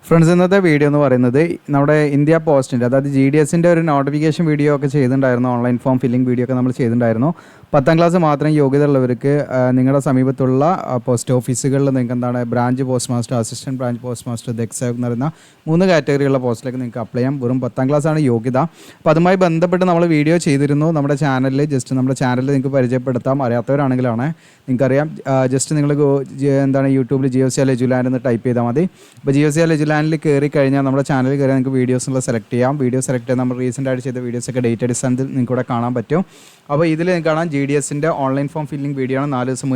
Friends, ഇന്നത്തെ video എന്ന് പറയുന്നത് നമ്മുടെ ഇന്ത്യ പോസ്റ്റിൻ്റെ അതായത് GDSൻ്റെ ഒരു നോട്ടിഫിക്കേഷൻ വീഡിയോ ഒക്കെ ചെയ്തിട്ടുണ്ടായിരുന്നു. ഓൺലൈൻ ഫോം ഫില്ലിംഗ് വീഡിയോ ഒക്കെ നമ്മൾ ചെയ്തിട്ടുണ്ടായിരുന്നു. 10ാം ക്ലാസ് മാത്രം യോഗ്യത ഉള്ളവർക്ക് നിങ്ങളുടെ സമീപത്തുള്ള പോസ്റ്റ് ഓഫീസുകളിൽ നിങ്ങൾക്ക് എന്താണ് branch post master, assistant branch post master, എക്സൈവ് എന്ന് പറയുന്ന 3 കാറ്റഗറിയുള്ള പോസ്റ്റിലേക്ക് നിങ്ങൾക്ക് അപ്ലൈ ചെയ്യാം. വെറും 10ാം ക്ലാസ്സാണ് യോഗ്യത. അപ്പോൾ അതുമായി ബന്ധപ്പെട്ട് നമ്മൾ വീഡിയോ ചെയ്തിരുന്നു നമ്മുടെ ചാനലിൽ. ജസ്റ്റ് നമ്മുടെ ചാനലിൽ നിങ്ങൾക്ക് പരിചയപ്പെടുത്താം. അറിയാത്തവരാണെങ്കിലാണ് നിങ്ങൾക്കറിയാം. ജസ്റ്റ് നിങ്ങൾ എന്താണ് യൂട്യൂബിൽ GOC എജുലാൻഡ് എന്ന് ടൈപ്പ് ചെയ്താൽ മതി. അപ്പോൾ GOC എജുലാൻഡിൽ കയറി കഴിഞ്ഞാൽ നമ്മുടെ ചാനലിൽ കയറി നിങ്ങൾക്ക് വീഡിയോസുള്ള സെലക്ട് ചെയ്യാം. വീഡിയോ സെലക്ട് ചെയ്ത് നമ്മൾ റീസെൻ്റ് ആയിട്ട് ചെയ്ത വീഡിയോസൊക്കെ ഡേറ്റ് അടിസ്ഥാനത്തിൽ നിങ്ങൾക്ക് ഇവിടെ കാണാൻ പറ്റും. അപ്പോൾ ഇതിൽ നിങ്ങൾക്ക് കാണാം GDSൻ്റെ ഓൺലൈൻ ഫോം ഫില്ലിംഗ് വീഡിയോ ആണ് 4 ദിവസം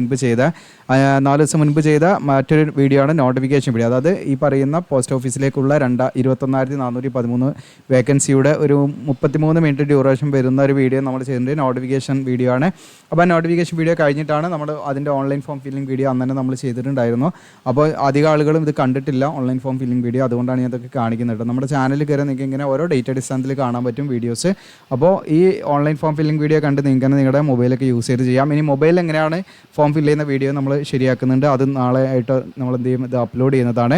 മുൻപ് ചെയ്ത മറ്റൊരു വീഡിയോ ആണ് നോട്ടിഫിക്കേഷൻ വീഡിയോ. അതായത് ഈ പറയുന്ന പോസ്റ്റ് ഓഫീസിലേക്കുള്ള 21,413 വേക്കൻസിയുടെ ഒരു 33 മിനിറ്റ് ഡ്യൂറേഷൻ വരുന്ന ഒരു വീഡിയോ നമ്മൾ ചെയ്യുന്നത് നോട്ടിഫിക്കേഷൻ വീഡിയോ ആണ്. അപ്പോൾ ആ നോട്ടിഫിക്കേഷൻ വീഡിയോ കഴിഞ്ഞിട്ടാണ് നമ്മൾ അതിൻ്റെ ഓൺലൈൻ ഫോം ഫില്ലിംഗ് വീഡിയോ അന്ന് തന്നെ നമ്മൾ ചെയ്തിട്ടുണ്ടായിരുന്നു. അപ്പോൾ അധികം ആളുകളും ഇത് കണ്ടിട്ടില്ല ഓൺലൈൻ ഫോം ഫില്ലിംഗ് വീഡിയോ. അതുകൊണ്ടാണ് ഞാൻ ഇതൊക്കെ കാണിക്കുന്നത്. നമ്മുടെ ചാനലിൽ കയറി നിങ്ങൾക്ക് ഇങ്ങനെ ഓരോ ഡേറ്റ് അടിസ്ഥാനത്തിൽ കാണാൻ പറ്റും വീഡിയോസ്. അപ്പോൾ ഈ ഓൺലൈൻ ഫോം ഫില്ലിംഗ് വീഡിയോ കണ്ട് നിങ്ങൾക്ക് നിങ്ങളുടെ മൊബൈലൊക്കെ യൂസ് ചെയ്ത് ചെയ്യാം. ഇനി മൊബൈലിൽ എങ്ങനെയാണ് ഫോം ഫില്ല് ചെയ്യുന്ന വീഡിയോ നമ്മൾ ശരിയാക്കുന്നുണ്ട്. അത് നാളെ ആയിട്ട് നമ്മൾ എന്ത് ചെയ്യും, ഇത് അപ്ലോഡ് ചെയ്യുന്നതാണ്.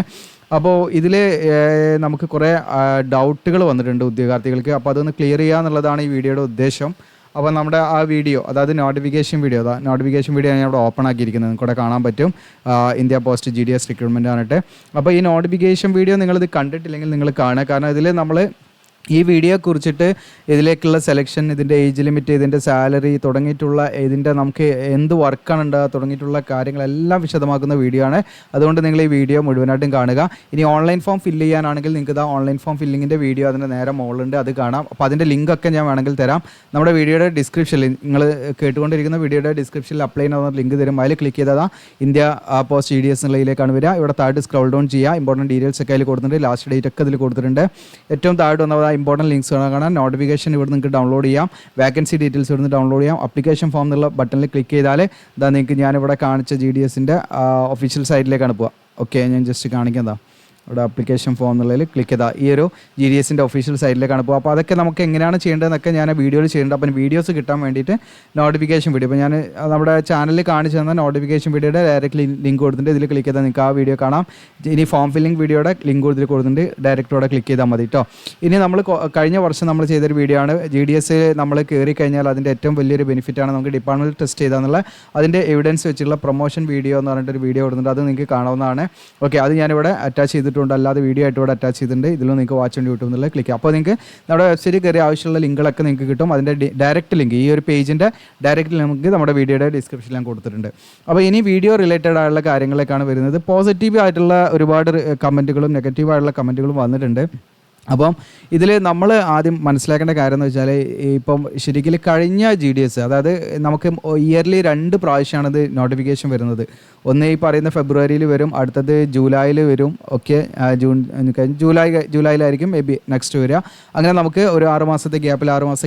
അപ്പോൾ ഇതിൽ നമുക്ക് കുറേ ഡൗട്ടുകൾ വന്നിട്ടുണ്ട് ഉദ്യോഗാർത്ഥികൾക്ക്. അപ്പോൾ അതൊന്ന് ക്ലിയർ ചെയ്യുക എന്നുള്ളതാണ് ഈ വീഡിയോയുടെ ഉദ്ദേശം. അപ്പോൾ നമ്മുടെ ആ വീഡിയോ, അതായത് നോട്ടിഫിക്കേഷൻ വീഡിയോ ഞാൻ ഇവിടെ ഓപ്പൺ ആക്കിയിരിക്കുന്നത് നിങ്ങൾക്ക് ഇവിടെ കാണാൻ പറ്റും. ഇന്ത്യ പോസ്റ്റ് GDS റിക്രൂട്ട്മെൻറ്റ് ആണിട്ട്. അപ്പോൾ ഈ നോട്ടിഫിക്കേഷൻ വീഡിയോ നിങ്ങളിത് കണ്ടിട്ടില്ലെങ്കിൽ നിങ്ങൾ കാണുക. കാരണം ഇതിൽ നമ്മൾ ഈ വീഡിയോ കുറിച്ചിട്ട് ഇതിലേക്കുള്ള സെലക്ഷൻ, ഇതിൻ്റെ ഏജ് ലിമിറ്റ്, ഇതിൻ്റെ സാലറി തുടങ്ങിയിട്ടുള്ള ഇതിൻ്റെ നമുക്ക് എന്ത് വർക്കാണ് ഉണ്ടാകുക തുടങ്ങിയിട്ടുള്ള കാര്യങ്ങളെല്ലാം വിശദമാക്കുന്ന വീഡിയോ ആണ്. അതുകൊണ്ട് നിങ്ങൾ ഈ വീഡിയോ മുഴുവനായിട്ടും കാണുക. ഇനി ഓൺലൈൻ ഫോം ഫില്ല് ചെയ്യാനാണെങ്കിൽ നിങ്ങൾക്ക് ഇതാ ഓൺലൈൻ ഫോം ഫില്ലിങ്ങിൻ്റെ വീഡിയോ അതിൻ്റെ നേരെ മുകളിലുണ്ട്, അത് കാണാം. അപ്പോൾ അതിൻ്റെ ലിങ്കൊക്കെ ഞാൻ വേണമെങ്കിൽ തരാം. നമ്മുടെ വീഡിയോയുടെ ഡിസ്ക്രിപ്ഷനിൽ നിങ്ങൾ കേട്ടുകൊണ്ടിരിക്കുന്ന വീഡിയോയുടെ ഡിസ്ക്രിപ്ഷനിൽ അപ്ലൈ ചെയ്യുന്ന ലിങ്ക് തരും. അതിൽ ക്ലിക്ക് ചെയ്താൽ ഇന്ത്യ പോസ്റ്റ് GDS എന്നുള്ളതിലേക്കാണ് വരിക. ഇവിടെ താഴെ സ്ക്രോൾ ഡൗൺ ചെയ്യുക. ഇമ്പോർട്ടൻറ്റ് ഡീറ്റെയിൽസ് ഒക്കെ അതിൽ കൊടുത്തിട്ടുണ്ട്. ലാസ്റ്റ് ഡേറ്റ് ഒക്കെ അതിൽ കൊടുത്തിട്ടുണ്ട്. ഏറ്റവും താഴെ വന്നതാണ് ഇമ്പോർട്ടൻറ്റ് ലിങ്ക്സ് കാണാൻ. നോട്ടിഫിക്കേഷൻ ഇവിടെ നിങ്ങൾക്ക് ഡൗൺലോഡ് ചെയ്യാം. വേക്കൻസി ഡീറ്റെയിൽസ് ഇവിടുന്ന് ഡൗൺലോഡ് ചെയ്യാം. അപ്ലിക്കേഷൻ ഫോം എന്നുള്ള ബട്ടണിൽ ക്ലിക്ക് ചെയ്താൽ ഇതാ നിങ്ങൾക്ക് ഞാനിവിടെ കാണിച്ച GDSൻ്റെ ഒഫീഷ്യൽ സൈറ്റിലേക്കാണ് പോവുക. ഓക്കെ, ഞാൻ ജസ്റ്റ് കാണിക്കാം. ഇവിടെ അപ്ലിക്കേഷൻ ഫോം എന്നുള്ളതിൽ ക്ലിക്ക് ചെയ്താൽ ഈ ഒരു GDSൻ്റെ ഒഫീഷ്യൽ സൈറ്റിലേക്കാണ് പോകുക. അപ്പോൾ അതൊക്കെ നമുക്ക് എങ്ങനെയാണ് ചെയ്യേണ്ടതെന്നൊക്കെ ഞാൻ വീഡിയോയിൽ ചെയ്യുന്നുണ്ട്. അപ്പം വീഡിയോസ് കിട്ടാൻ വേണ്ടിയിട്ട് നോട്ടിഫിക്കേഷൻ വീഡിയോ, അപ്പോൾ ഞാൻ നമ്മുടെ ചാനലിൽ കാണിച്ചു തന്ന നോട്ടിഫിക്കേഷൻ വീഡിയോയുടെ ഡയറക്റ്റ് ലിങ്ക് കൊടുത്തിട്ടുണ്ട്. ഇതിൽ ക്ലിക്ക് ചെയ്താൽ നിങ്ങൾക്ക് ആ വീഡിയോ കാണാം. ഇനി ഫോം ഫില്ലിംഗ് വീഡിയോയുടെ ലിങ്ക് കൊടുത്തിട്ടുണ്ട്. ഡയറക്റ്റോടെ ക്ലിക്ക് ചെയ്താൽ മതി കേട്ടോ. ഇനി നമ്മൾ കഴിഞ്ഞ വർഷം നമ്മൾ ചെയ്തൊരു വീഡിയോ ആണ്. GDS നമ്മൾ കയറി കഴിഞ്ഞാൽ അതിൻ്റെ ഏറ്റവും വലിയൊരു ബെനിഫിറ്റാണ് നമുക്ക് ഡിപ്പാർട്ട്മെൻറ്റ് ടെസ്റ്റ് ചെയ്താന്നുള്ള അതിൻ്റെ എവിഡൻസ് വെച്ചിട്ടുള്ള പ്രൊമോഷൻ വീഡിയോ എന്ന് പറഞ്ഞിട്ടൊരു വീഡിയോ കൊടുത്തിട്ടുണ്ട്. അത് നിങ്ങൾക്ക് കാണാവുന്നതാണ്. ഓക്കെ, അത് ഞാനിവിടെ അറ്റാച്ച് ചെയ്തിട്ടുണ്ട്. അല്ലാതെ വീഡിയോ ആയിട്ട് ഇവിടെ അറ്റാച്ച് ചെയ്തിട്ടുണ്ട്. ഇതിലും നിങ്ങൾക്ക് വാച്ച് ആൻഡ് യൂട്യൂബ് എന്നുള്ള ക്ലിക്ക് ചെയ്യാം. അപ്പോൾ നിങ്ങൾക്ക് നമ്മുടെ വെബ്സൈറ്റിൽ കയറി ആവശ്യമുള്ള ലിങ്കുകളൊക്കെ നിങ്ങൾക്ക് കിട്ടും. അതിൻ്റെ ഡയറക്റ്റ് ലിങ്ക്, ഈ ഒരു പേജിൻ്റെ ഡയറക്റ്റ് ലിങ്ക് നമ്മുടെ വീഡിയോയുടെ ഡിസ്ക്രിപ്ഷനിൽ ഞാൻ കൊടുത്തിട്ടുണ്ട്. അപ്പോൾ ഇനി വീഡിയോ റിലേറ്റഡ് ആയിട്ടുള്ള കാര്യങ്ങളിലേക്കാണ് വരുന്നത്. പോസിറ്റീവ് ആയിട്ടുള്ള ഒരുപാട് കമൻറ്റുകളും നെഗറ്റീവ് ആയിട്ടുള്ള കമൻറ്റുകളും വന്നിട്ടുണ്ട്. അപ്പം ഇതിൽ നമ്മൾ ആദ്യം മനസ്സിലാക്കേണ്ട കാര്യം എന്ന് വെച്ചാൽ ഇപ്പം ശരിക്കും കഴിഞ്ഞ GDS, അതായത് നമുക്ക് ഇയർലി 2 പ്രാവശ്യമാണിത് നോട്ടിഫിക്കേഷൻ വരുന്നത്. ഒന്ന് ഈ പറയുന്ന ഫെബ്രുവരിയിൽ വരും, അടുത്തത് ജൂലൈയിൽ വരും. ഓക്കെ, ജൂലൈയിലായിരിക്കും മേ ബി നെക്സ്റ്റ് വരിക. അങ്ങനെ നമുക്ക് ഒരു 6 മാസ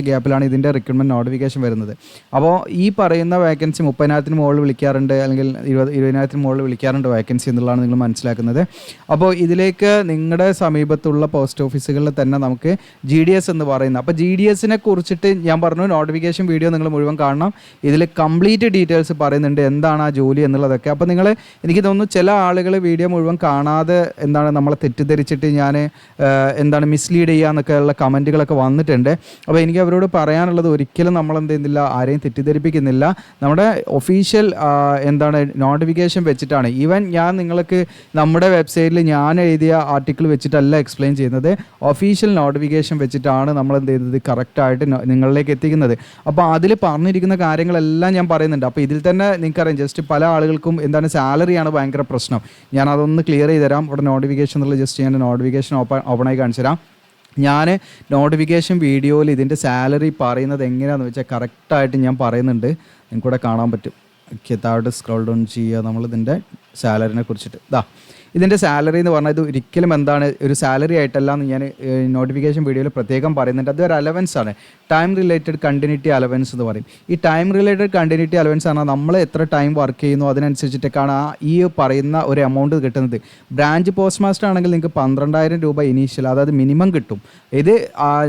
ഗ്യാപ്പിലാണ് ഇതിൻ്റെ റിക്രൂട്ട്മെൻറ്റ് നോട്ടിഫിക്കേഷൻ വരുന്നത്. അപ്പോൾ ഈ പറയുന്ന വേക്കൻസി 30,000 മുകളിൽ വിളിക്കാറുണ്ട്, അല്ലെങ്കിൽ 20,000 മുകളിൽ വിളിക്കാറുണ്ട് വേക്കൻസി എന്നുള്ളതാണ് നിങ്ങൾ മനസ്സിലാക്കുന്നത്. അപ്പോൾ ഇതിലേക്ക് നിങ്ങളുടെ സമീപത്തുള്ള പോസ്റ്റ് ഓഫീസുകളിൽ തന്നെ നമുക്ക് GDS എന്ന് പറയുന്നത്, അപ്പോൾ GDSനെ കുറിച്ചിട്ട് ഞാൻ പറഞ്ഞു നോട്ടിഫിക്കേഷൻ വീഡിയോ നിങ്ങൾ മുഴുവൻ കാണണം. ഇതിൽ കംപ്ലീറ്റ് ഡീറ്റെയിൽസ് പറയുന്നുണ്ട് എന്താണ് ആ ജോലി എന്നുള്ളതൊക്കെ. അപ്പോൾ നിങ്ങൾ, എനിക്ക് തോന്നുന്നു ചില ആളുകൾ വീഡിയോ മുഴുവൻ കാണാതെ നമ്മളെ തെറ്റിദ്ധരിച്ചിട്ട് ഞാൻ മിസ്ലീഡ് ചെയ്യുക എന്നൊക്കെയുള്ള കമൻറ്റുകളൊക്കെ വന്നിട്ടുണ്ട്. അപ്പോൾ എനിക്ക് അവരോട് പറയാനുള്ളത്, ഒരിക്കലും നമ്മൾ എന്ത് ചെയ്യുന്നില്ല, ആരെയും തെറ്റിദ്ധരിപ്പിക്കുന്നില്ല. നമ്മുടെ ഒഫീഷ്യൽ നോട്ടിഫിക്കേഷൻ വെച്ചിട്ടാണ്. ഈവൻ ഞാൻ നിങ്ങൾക്ക് നമ്മുടെ വെബ്സൈറ്റിൽ ഞാൻ എഴുതിയ ആർട്ടിക്കിൾ വെച്ചിട്ടല്ല എക്സ്പ്ലെയിൻ ചെയ്യുന്നത്. ഒഫീഷ്യൽ നോട്ടിഫിക്കേഷൻ വെച്ചിട്ടാണ് നമ്മൾ എന്ത് ചെയ്യുന്നത്, കറക്റ്റായിട്ട് നിങ്ങളിലേക്ക് എത്തിക്കുന്നത്. അപ്പോൾ അതിൽ പറഞ്ഞിരിക്കുന്ന കാര്യങ്ങളെല്ലാം ഞാൻ പറയുന്നുണ്ട്. അപ്പോൾ ഇതിൽ തന്നെ നിങ്ങൾക്കറിയാം, ജസ്റ്റ് പല ആളുകൾക്കും സാലറിയാണ് ഭയങ്കര പ്രശ്നം. ഞാൻ അതൊന്ന് ക്ലിയർ ചെയ്ത് തരാം. ഇവിടെ നോട്ടിഫിക്കേഷൻ എന്നുള്ള ജസ്റ്റ് ഞാൻ നോട്ടിഫിക്കേഷൻ ഓപ്പണായി കാണിച്ചു തരാം. ഞാൻ നോട്ടിഫിക്കേഷൻ വീഡിയോയിൽ ഇതിൻ്റെ സാലറി പറയുന്നത് എങ്ങനെയാണെന്ന് വെച്ചാൽ കറക്റ്റായിട്ട് ഞാൻ പറയുന്നുണ്ട്. നിങ്ങൾക്കിവിടെ കാണാൻ പറ്റും. താഴോട്ട് സ്ക്രോൾ ഡൗൺ ചെയ്യുക. നമ്മളിതിൻ്റെ സാലറിനെ കുറിച്ചിട്ട് ഇതിൻ്റെ സാലറി എന്ന് പറഞ്ഞാൽ ഇത് ഒരിക്കലും ഒരു സാലറി ആയിട്ടല്ല എന്ന് ഞാൻ നോട്ടിഫിക്കേഷൻ വീഡിയോയിൽ പ്രത്യേകം പറയുന്നുണ്ട്. അതൊരു അലവൻസ് ആണ്. ടൈം റിലേറ്റഡ് കണ്ടിന്യൂറ്റി അലവൻസ് എന്ന് പറയും. ഈ ടൈം റിലേറ്റഡ് കണ്ടിന്യൂറ്റി അലവൻസ് ആണ് നമ്മൾ എത്ര ടൈം വർക്ക് ചെയ്യുന്നു അതിനനുസരിച്ചിട്ടൊക്കെയാണ് ഈ പറയുന്ന ഒരു എമൗണ്ട് കിട്ടുന്നത്. ബ്രാഞ്ച് പോസ്റ്റ് മാസ്റ്റർ ആണെങ്കിൽ നിങ്ങൾക്ക് 12,000 രൂപ ഇനീഷ്യൽ, അതായത് മിനിമം കിട്ടും. ഇത്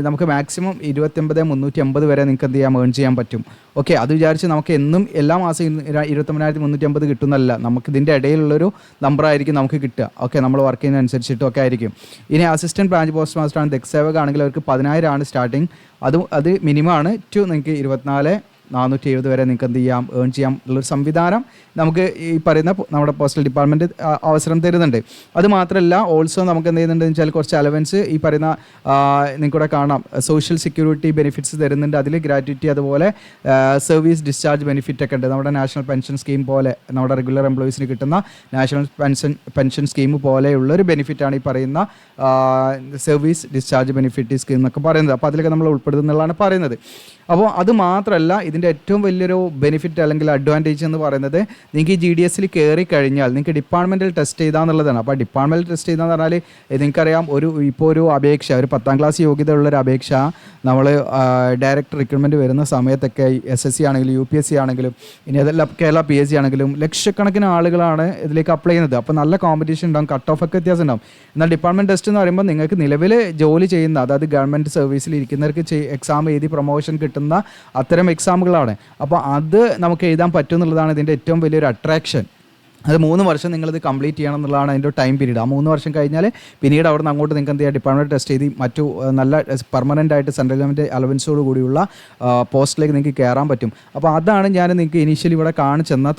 നമുക്ക് മാക്സിമം 29,350 വരെ നിങ്ങൾക്ക് എന്ത് ചെയ്യാം, ഏൺ ചെയ്യാൻ പറ്റും. ഓക്കെ, അത് വിചാരിച്ച് നമുക്ക് എന്നും എല്ലാ മാസം 29,350 കിട്ടുന്നല്ല. നമുക്ക് ഇതിൻ്റെ ഇടയിലുള്ളൊരു നമ്പറായിരിക്കും നമുക്ക് കിട്ടുക. ഓക്കെ, നമ്മൾ വർക്ക് ചെയ്യുന്നതനുസരിച്ചിട്ടും ഒക്കെ ആയിരിക്കും. ഇനി അസിസ്റ്റൻറ്റ് ബ്രാഞ്ച് പോസ്റ്റ് മാസ്റ്റർ ആണ് ഡെക് സേവക ആണെങ്കിൽ അവർക്ക് 10,000 ആണ് സ്റ്റാർട്ടിങ്. അത് മിനിമം ആണ്. നിങ്ങൾക്ക് 24,470 വരെ നിങ്ങൾക്ക് എന്ത് ചെയ്യാം, ഏൺ ചെയ്യാം ഉള്ളൊരു സംവിധാനം നമുക്ക് ഈ പറയുന്ന നമ്മുടെ പോസ്റ്റൽ ഡിപ്പാർട്ട്മെൻറ്റ് അവസരം തരുന്നുണ്ട്. അത് മാത്രമല്ല ഓൾസോ നമുക്ക് എന്ത് ചെയ്യുന്നുണ്ടെന്ന് വെച്ചാൽ കുറച്ച് അലവൻസ് ഈ പറയുന്ന നിങ്ങൾക്കൂടെ കാണാം, സോഷ്യൽ സെക്യൂരിറ്റി ബെനിഫിറ്റ്സ് തരുന്നുണ്ട്. അതിൽ ഗ്രാറ്റുവിറ്റി, അതുപോലെ സർവീസ് ഡിസ്ചാർജ് ബെനിഫിറ്റ് ഒക്കെ ഉണ്ട്. നമ്മുടെ നാഷണൽ പെൻഷൻ സ്കീം പോലെ, നമ്മുടെ റെഗുലർ എംപ്ലോയീസിന് കിട്ടുന്ന നാഷണൽ പെൻഷൻ സ്കീം പോലെയുള്ളൊരു ബെനിഫിറ്റാണ് ഈ പറയുന്ന സർവീസ് ഡിസ്ചാർജ് ബെനിഫിറ്റ് സ്കീം എന്നൊക്കെ പറയുന്നത്. അപ്പോൾ അതിലൊക്കെ നമ്മൾ ഉൾപ്പെടുത്തുന്നുള്ളതാണ് പറയുന്നത്. അപ്പോൾ അത് മാത്രമല്ല, ഇതിൻ്റെ ഏറ്റവും വലിയൊരു ബെനിഫിറ്റ് അല്ലെങ്കിൽ അഡ്വാൻറ്റേജ് എന്ന് പറയുന്നത്, നിങ്ങൾക്ക് ഈ GDS കയറി കഴിഞ്ഞാൽ നിങ്ങൾക്ക് ഡിപ്പാർട്ട്മെൻറ്റിൽ ടെസ്റ്റ് ചെയ്താന്നുള്ളതാണ്. അപ്പോൾ ഡിപ്പാർട്ട്മെൻറ്റിൽ ടെസ്റ്റ് ചെയ്താന്ന് പറഞ്ഞാൽ നിങ്ങൾക്കറിയാം, ഇപ്പോൾ ഒരു അപേക്ഷ, ഒരു 10ാം ക്ലാസ് യോഗ്യത ഉള്ളൊരു അപേക്ഷ നമ്മൾ ഡയറക്റ്റ് റിക്രൂട്ട്മെൻറ്റ് വരുന്ന സമയത്തൊക്കെ SSC ആണെങ്കിലും UPSC ആണെങ്കിലും ഇനി അതെല്ലാം കേരള PSC ആണെങ്കിലും ലക്ഷക്കണക്കിന് ആളുകളാണ് ഇതിലേക്ക് അപ്ലൈ ചെയ്യുന്നത്. അപ്പോൾ നല്ല കോമ്പറ്റീഷൻ ഉണ്ടാകും, കട്ട് ഓഫ് ഒക്കെ വ്യത്യാസം ഉണ്ടാകും. എന്നാൽ ഡിപ്പാർട്ട്മെൻറ്റ് ടെസ്റ്റ് എന്ന് പറയുമ്പോൾ നിങ്ങൾക്ക് നിലവിൽ ജോലി ചെയ്യുന്ന, അതായത് ഗവൺമെൻറ് സർവീസിൽ ഇരിക്കുന്നവർക്ക് എക്സാം എഴുതി പ്രൊമോഷൻ കിട്ടുന്ന അത്തരം എക്സാമുകളാണ്. അപ്പോൾ അത് നമുക്ക് എഴുതാൻ പറ്റും എന്നുള്ളതാണ് ഇതിൻ്റെ ഏറ്റവും വലിയൊരു അട്രാക്ഷൻ. അത് 3 വർഷം നിങ്ങളിത് കംപ്ലീറ്റ് ചെയ്യണം എന്നുള്ളതാണ് അതിൻ്റെ ടൈം പീരീഡ്. ആ 3 വർഷം കഴിഞ്ഞാൽ പിന്നീട് അവിടെ നിന്ന് അങ്ങോട്ട് നിങ്ങൾക്ക് എന്ത് ചെയ്യുക, ഡിപ്പാർട്ട്മെൻറ്റ് ടെസ്റ്റ് ചെയ്ത് മറ്റു നല്ല പെർമനൻ്റ് ആയിട്ട് സെൻട്രൽ ഗവൺമെൻറ് അലവൻസോട് കൂടിയുള്ള പോസ്റ്റിലേക്ക് നിങ്ങൾക്ക് കയറാൻ പറ്റും. അപ്പോൾ അതാണ് ഞാൻ നിങ്ങൾക്ക് ഇനീഷ്യലി ഇവിടെ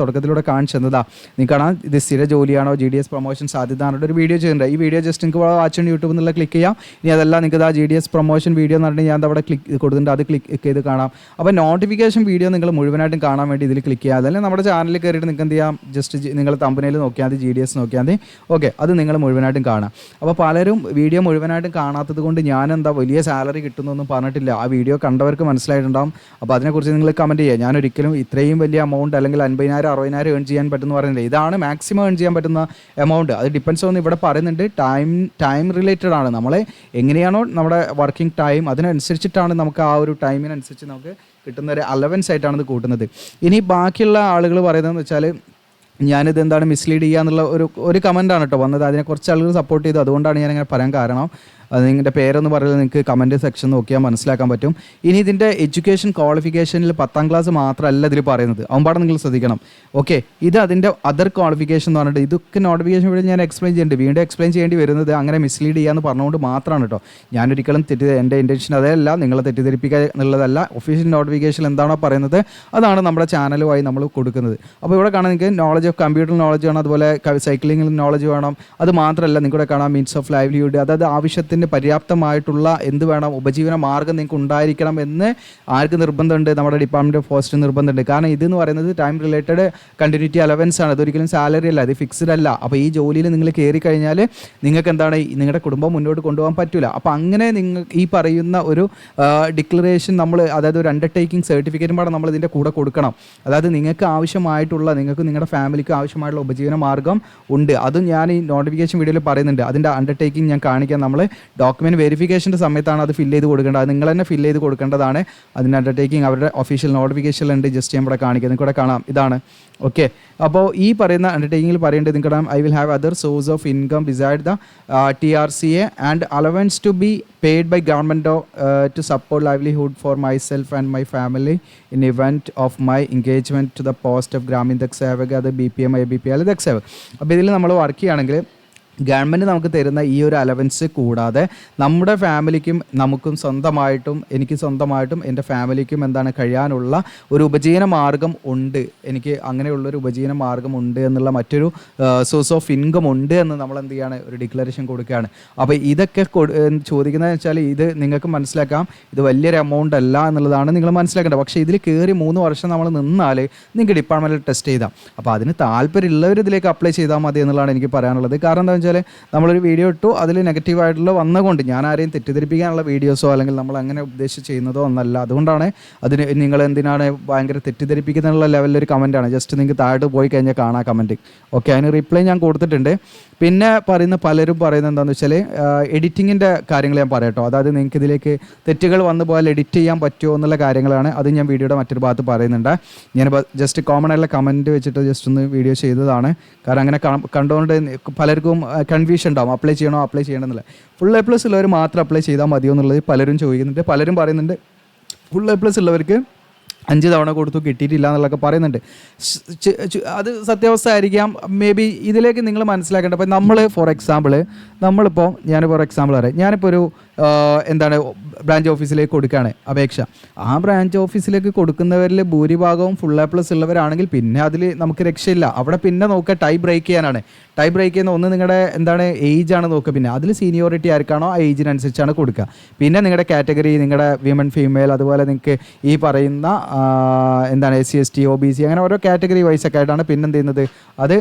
തുടക്കത്തിലൂടെ കാണിച്ചെന്നതാ. നിങ്ങൾക്ക് കാണാം, ഇത് സ്ഥിര ജോലിയാണോ, GDS പ്രൊമോഷൻ സാധ്യത ഒരു വീഡിയോ ചെയ്തിട്ടുണ്ട്. ഈ വീഡിയോ ജസ്റ്റ് നിങ്ങൾക്ക് വാച്ച് ചെയ്യണം, യൂട്യൂബിൽ നിന്നുള്ള ക്ലിക്ക് ചെയ്യാം. ഇനി അതല്ല നിങ്ങൾക്ക് ആ GDS പ്രൊമോഷൻ വീഡിയോ എന്ന് പറഞ്ഞാൽ ഞാൻ അവിടെ ക്ലിക്ക് കൊടുത്തിട്ടുണ്ട്, അത് ക്ലിക്ക് ചെയ്ത് കാണാം. അപ്പോൾ നോട്ടിഫിക്കേഷൻ വീഡിയോ നിങ്ങൾ മുഴുവനായിട്ടും കാണാൻ വേണ്ടി ഇതിൽ ക്ലിക്ക് ചെയ്യുക. അതല്ലെങ്കിൽ നമ്മുടെ ചാനലിൽ കയറിയിട്ട് നിങ്ങൾക്ക് എന്ത് ചെയ്യാം, ജസ്റ്റ് നിങ്ങൾ തമ്പനയിൽ നോക്കിയാൽ മതി, GDS നോക്കിയാൽ മതി. ഓക്കെ, അത് നിങ്ങൾ മുഴുവനായിട്ടും കാണാം. അപ്പോൾ പലരും വീഡിയോ മുഴുവനായിട്ടും കാണാത്തത് കൊണ്ട് ഞാൻ വലിയ സാലറി കിട്ടുന്നൊന്നും പറഞ്ഞിട്ടില്ല. ആ വീഡിയോ കണ്ടവർക്ക് മനസ്സിലായിട്ടുണ്ടാകും. അപ്പോൾ അതിനെക്കുറിച്ച് നിങ്ങൾ കമൻറ്റ് ചെയ്യുക. ഞാൻ ഒരിക്കലും ഇത്രയും വലിയ എമൗണ്ട് അല്ലെങ്കിൽ 50,000 60,000 ഏൺ ചെയ്യാൻ പറ്റുമെന്ന് പറയുന്നില്ല. ഇതാണ് മാക്സിമം ഏൺ ചെയ്യാൻ പറ്റുന്ന എമൗണ്ട്. അത് ഡിപ്പെൻസ് ഓൺ, ഇവിടെ പറയുന്നുണ്ട് ടൈം റിലേറ്റഡ് ആണ്. നമ്മൾ എങ്ങനെയാണോ നമ്മുടെ വർക്കിംഗ് ടൈം, അതിനനുസരിച്ചിട്ടാണ് നമുക്ക് ആ ഒരു ടൈമിനനുസരിച്ച് നമുക്ക് കിട്ടുന്ന ഒരു അലവൻസ് ആയിട്ടാണ് ഇത് കൂട്ടുന്നത്. ഇനി ബാക്കിയുള്ള ആളുകൾ പറയുന്നതെന്ന് വെച്ചാൽ, ഞാനിത് എന്താണ് മിസ്ലീഡ് ചെയ്യുക എന്നുള്ള ഒരു കമൻറ്റാണ് കേട്ടോ വന്നത്. അതിനെ കുറച്ച് ആളുകൾ സപ്പോർട്ട് ചെയ്തു, അതുകൊണ്ടാണ് ഞാനിങ്ങനെ പറയാൻ കാരണം. അത് നിങ്ങളുടെ പേരൊന്ന് പറയുന്നത് നിങ്ങൾക്ക് കമൻറ്റ് സെക്ഷൻ നോക്കിയാൽ മനസ്സിലാക്കാൻ പറ്റും. ഇനി ഇതിൻ്റെ എഡ്യൂക്കേഷൻ ക്വാളിഫിക്കേഷനിൽ 10ാം ക്ലാസ് മാത്രമല്ല ഇതിൽ പറയുന്നത്, അവൻപാടെ നിങ്ങൾ ശ്രദ്ധിക്കണം. ഓക്കെ, ഇത് അതിൻ്റെ അതർ ക്വാളിഫിക്കേഷൻ എന്ന് പറഞ്ഞിട്ട് ഇതൊക്കെ നോട്ടിഫിക്കേഷൻ വഴി ഞാൻ എക്സ്പ്ലെയിൻ ചെയ്യുന്നുണ്ട്. വീണ്ടും എക്സ്പ്ലെയിൻ ചെയ്യേണ്ടി വരുന്നത് അങ്ങനെ മിസ്ലീഡ് ചെയ്യാന്ന് പറഞ്ഞുകൊണ്ട് മാത്രമാണ് കേട്ടോ. ഞാനൊരിക്കലും എൻ്റെ ഇൻറ്റൻഷൻ അതല്ല, നിങ്ങളെ തെറ്റിദ്ധരിപ്പിക്കുക എന്നുള്ളതല്ല. ഒഫീഷ്യൽ നോട്ടിഫിക്കേഷൻ എന്താണോ പറയുന്നത് അതാണ് നമ്മുടെ ചാനലുമായി നമ്മൾ കൊടുക്കുന്നത്. അപ്പോൾ ഇവിടെ കാണാൻ നിങ്ങൾക്ക് നോളജ് ഓഫ് കമ്പ്യൂട്ടർ നോളജ് വേണം, അതുപോലെ സൈക്ലിംഗിൽ നോളജ് വേണം. അത് മാത്രമല്ല നിങ്ങളുടെ കാണാം മീൻസ് ഓഫ് ലൈവ്ലിഹുഡ്, അതായത് ആവശ്യത്തിന് പര്യാപ്തമായിട്ടുള്ള എന്ത് വേണം, ഉപജീവന മാർഗ്ഗം നിങ്ങൾക്ക് ഉണ്ടായിരിക്കണം എന്ന് ആർക്ക് നിർബന്ധമുണ്ട്, നമ്മുടെ ഡിപ്പാർട്ട്മെൻറ്റ് ഓഫ് പോസ്റ്റ് നിർബന്ധമുണ്ട്. കാരണം ഇതെന്ന് പറയുന്നത് ടൈം റിലേറ്റഡ് കണ്ടിന്യൂറ്റി അലവൻസ് ആണ്. അതൊരിക്കലും സാലറി അല്ല, അത് ഫിക്സ്ഡ് അല്ല. അപ്പോൾ ഈ ജോലിയിൽ നിങ്ങൾ കയറി കഴിഞ്ഞാൽ നിങ്ങൾക്ക് എന്താണ്, നിങ്ങളുടെ കുടുംബം മുന്നോട്ട് കൊണ്ടുപോകാൻ പറ്റില്ല. അപ്പോൾ അങ്ങനെ നിങ്ങൾ ഈ പറയുന്ന ഒരു ഡിക്ലറേഷൻ നമ്മൾ, അതായത് ഒരു അണ്ടർടേക്കിംഗ് സർട്ടിഫിക്കറ്റും പാടെ നമ്മൾ ഇതിൻ്റെ കൂടെ കൊടുക്കണം. അതായത് നിങ്ങൾക്ക് ആവശ്യമായിട്ടുള്ള, നിങ്ങൾക്ക് നിങ്ങളുടെ ഫാമിലിക്ക് ആവശ്യമായിട്ടുള്ള ഉപജീവന മാർഗ്ഗം ഉണ്ട്. അതും ഞാൻ ഈ നോട്ടിഫിക്കേഷൻ വീഡിയോയിൽ പറയുന്നുണ്ട്. അതിൻ്റെ അണ്ടർടേക്കിംഗ് ഞാൻ കാണിക്കാൻ, നമ്മൾ ഡോക്യുമെൻറ്റ് വെരിഫിക്കേഷൻ്റെ സമയത്താണ് അത് ഫില്ല് ചെയ്ത് കൊടുക്കേണ്ടത്. അത് നിങ്ങൾ തന്നെ ഫില്ല് ചെയ്ത് കൊടുക്കേണ്ടതാണ്. അതിൻ്റെ അണ്ടർടേക്കിംഗ് അവരുടെ ഒഫീഷ്യൽ നോട്ടിഫിക്കേഷനിലുണ്ട്. ജസ്റ്റ് ഞാൻ ഇവിടെ കാണിക്കുക, നിങ്ങൾക്ക് ഇവിടെ കാണാം, ഇതാണ്. ഓക്കെ, അപ്പോൾ ഈ പറയുന്ന അണ്ടർടേക്കിങ്ങിൽ പറയേണ്ടത് നിങ്ങൾക്ക് I will have other source of income beside the TRCA and allowance to be paid by government to support livelihood for myself and my family in event of my engagement to the post of Gramin Dak Sevak, അത് BPM ABPL Dak Sevak. അപ്പോൾ ഇതിൽ നമ്മൾ work ചെയ്യുകയാണെങ്കിൽ government നമുക്ക് തരുന്ന ഈ ഒരു allowance കൂടാതെ നമ്മുടെ ഫാമിലിക്കും നമുക്കും സ്വന്തമായിട്ടും, എനിക്ക് സ്വന്തമായിട്ടും എൻ്റെ ഫാമിലിക്കും എന്താണ് കഴിയാനുള്ള ഒരു ഉപജീവന മാർഗ്ഗം ഉണ്ട്. എനിക്ക് അങ്ങനെയുള്ളൊരു ഉപജീവന മാർഗ്ഗം ഉണ്ട് എന്നുള്ള മറ്റൊരു സോഴ്സ് ഓഫ് ഇൻകം ഉണ്ട് എന്ന് നമ്മൾ എന്ത് ചെയ്യാണ്, ഒരു ഡിക്ലറേഷൻ കൊടുക്കുകയാണ്. അപ്പോൾ ഇതൊക്കെ ചോദിക്കുന്നതെന്ന് വെച്ചാൽ ഇത് നിങ്ങൾക്ക് മനസ്സിലാക്കാം, ഇത് വലിയൊരു എമൗണ്ട് അല്ല എന്നുള്ളതാണ് നിങ്ങൾ മനസ്സിലാക്കേണ്ടത്. പക്ഷേ ഇതിൽ കയറി 3 വർഷം നമ്മൾ നിന്നാൽ നിങ്ങൾക്ക് ഡിപ്പാർട്ട്മെൻറ്റിൽ ടെസ്റ്റ് ചെയ്താം. അപ്പോൾ അതിന് താല്പര്യമുള്ളവർ ഇതിലേക്ക് അപ്ലൈ ചെയ്താൽ മതി എന്നുള്ളതാണ് എനിക്ക് പറയാനുള്ളത്. കാരണം എന്താ വെച്ചാൽ നമ്മളൊരു വീഡിയോ ഇട്ടു, അതിൽ നെഗറ്റീവായിട്ടുള്ള വന്നുകൊണ്ട് ഞാൻ ആരെയും തെറ്റിദ്ധരിപ്പിക്കാനുള്ള വീഡിയോസോ അല്ലെങ്കിൽ നമ്മൾ അങ്ങനെ ഉദ്ദേശിച്ച് ചെയ്യുന്നതോ ഒന്നല്ല. അതുകൊണ്ടാണ് അതിന് നിങ്ങൾ എന്തിനാണ് ഭയങ്കര തെറ്റിദ്ധരിപ്പിക്കുന്നുള്ള ലെവലിലൊരു കമൻറ്റാണ്. ജസ്റ്റ് നിങ്ങൾക്ക് താഴോട്ട് പോയി കഴിഞ്ഞാൽ കാണാം കമൻറ്റ്. ഓക്കെ, അതിന് റിപ്ലൈ ഞാൻ കൊടുത്തിട്ടുണ്ട്. പിന്നെ പലരും പറയുന്നത് എന്താണെന്ന് വെച്ചാൽ എഡിറ്റിങ്ങിൻ്റെ കാര്യങ്ങൾ ഞാൻ പറയാം കേട്ടോ. അതായത് നിങ്ങൾക്ക് ഇതിലേക്ക് തെറ്റുകൾ വന്നു പോയാൽ എഡിറ്റ് ചെയ്യാൻ പറ്റുമോ എന്നുള്ള കാര്യങ്ങളാണ്. അത് ഞാൻ വീഡിയോയുടെ മറ്റൊരു ഭാഗത്ത് പറയുന്നുണ്ട്. ഞാനിപ്പോൾ ജസ്റ്റ് കോമൺ ആയിട്ടുള്ള കമൻറ്റ് വെച്ചിട്ട് ജസ്റ്റ് ഒന്ന് വീഡിയോ ചെയ്തതാണ്. കാരണം അങ്ങനെ കണ്ടുകൊണ്ട് പലർക്കും കൺഫ്യൂഷൻ ഉണ്ടാവും, അപ്ലൈ ചെയ്യണമെന്നില്ല. ഫുൾ A+ ഉള്ളവർ മാത്രം അപ്ലൈ ചെയ്താൽ മതിയോ എന്നുള്ളത് പലരും ചോദിക്കുന്നുണ്ട്. പലരും പറയുന്നുണ്ട് ഫുൾ A+ ഉള്ളവർക്ക് 5 തവണ കൊടുത്തു കിട്ടിയിട്ടില്ല എന്നുള്ളതൊക്കെ പറയുന്നുണ്ട്. അത് സത്യാവസ്ഥ ആയിരിക്കാം. മേ ബി ഇതിലേക്ക് നിങ്ങൾ മനസ്സിലാക്കേണ്ടത്, അപ്പോൾ നമ്മൾ ഫോർ എക്സാമ്പിൾ ഞാൻ ഫോർ എക്സാമ്പിൾ പറയാം, ഞാനിപ്പോൾ ഒരു എന്താണ് ബ്രാഞ്ച് ഓഫീസിലേക്ക് കൊടുക്കുകയാണ് അപേക്ഷ. ആ ബ്രാഞ്ച് ഓഫീസിലേക്ക് കൊടുക്കുന്നവരിൽ ഭൂരിഭാഗവും ഫുൾ എ പ്ലസ് ഉള്ളവരാണെങ്കിൽ പിന്നെ അതിൽ നമുക്ക് രക്ഷയില്ല. അവിടെ പിന്നെ നോക്കുക ടൈ ബ്രേക്ക് ചെയ്യാനാണ്. ടൈ ബ്രേക്ക് ചെയ്യുന്ന ഒന്ന് നിങ്ങളുടെ എന്താണ് ഏജാണ് നോക്കുക. പിന്നെ അതിൽ സീനിയോറിറ്റി ആർക്കാണോ ആ ഏജിനനുസരിച്ചാണ് കൊടുക്കുക. പിന്നെ നിങ്ങളുടെ കാറ്റഗറി, നിങ്ങളുടെ വിമൻ ഫീമെയിൽ, അതുപോലെ നിങ്ങൾക്ക് ഈ പറയുന്ന എന്താണ് SC ST OBC അങ്ങനെ ഓരോ കാറ്റഗറി വൈസ് ഒക്കെ ആയിട്ടാണ് പിന്നെ എന്ത് ചെയ്യുന്നത്, അത്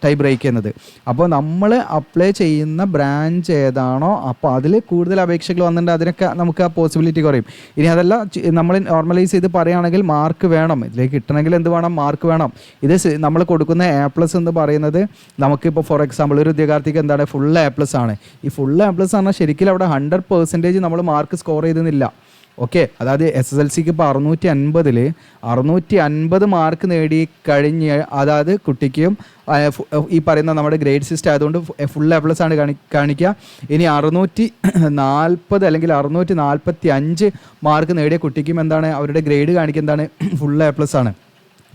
ടൈ ബ്രേക്ക് ചെയ്യുന്നത്. അപ്പോൾ നമ്മൾ അപ്ലൈ ചെയ്യുന്ന ബ്രാഞ്ച് ഏതാണോ അപ്പോൾ അതിൽ കൂടുതൽ അപേക്ഷകൾ വന്നിട്ടുണ്ട്, അതിനൊക്കെ നമുക്ക് ആ പോസിബിലിറ്റി കുറയും. ഇനി അതല്ല, നമ്മൾ നോർമലൈസ് ചെയ്ത് പറയുകയാണെങ്കിൽ മാർക്ക് വേണം, ഇതിലേക്ക് കിട്ടണമെങ്കിൽ എന്ത് വേണം, മാർക്ക് വേണം. ഇത് നമ്മൾ കൊടുക്കുന്ന A+ എന്ന് പറയുന്നത് നമുക്കിപ്പോൾ ഫോർ എക്സാമ്പിൾ ഒരു ഉദ്യോഗാർത്ഥിക്ക് എന്താണ് ഫുൾ A+ ആണ്. ഈ ഫുൾ A+ പറഞ്ഞാൽ ശരിക്കും അവിടെ 100% നമ്മൾ മാർക്ക് സ്കോർ ചെയ്തെന്നില്ല. ഓക്കെ, അതായത് SSLCക്ക് ഇപ്പോൾ 650 മാർക്ക് നേടി കഴിഞ്ഞ്, അതായത് കുട്ടിക്കും ഈ പറയുന്ന നമ്മുടെ ഗ്രേഡ് സിസ്റ്റം ആയതുകൊണ്ട് ഫുൾ A+ ആണ് കാണിക്കുക. ഇനി 640 അല്ലെങ്കിൽ 645 മാർക്ക് നേടിയ കുട്ടിക്കും എന്താണ് അവരുടെ ഗ്രേഡ് കാണിക്കുക എന്താണ് ഫുൾ A+ ആണ്.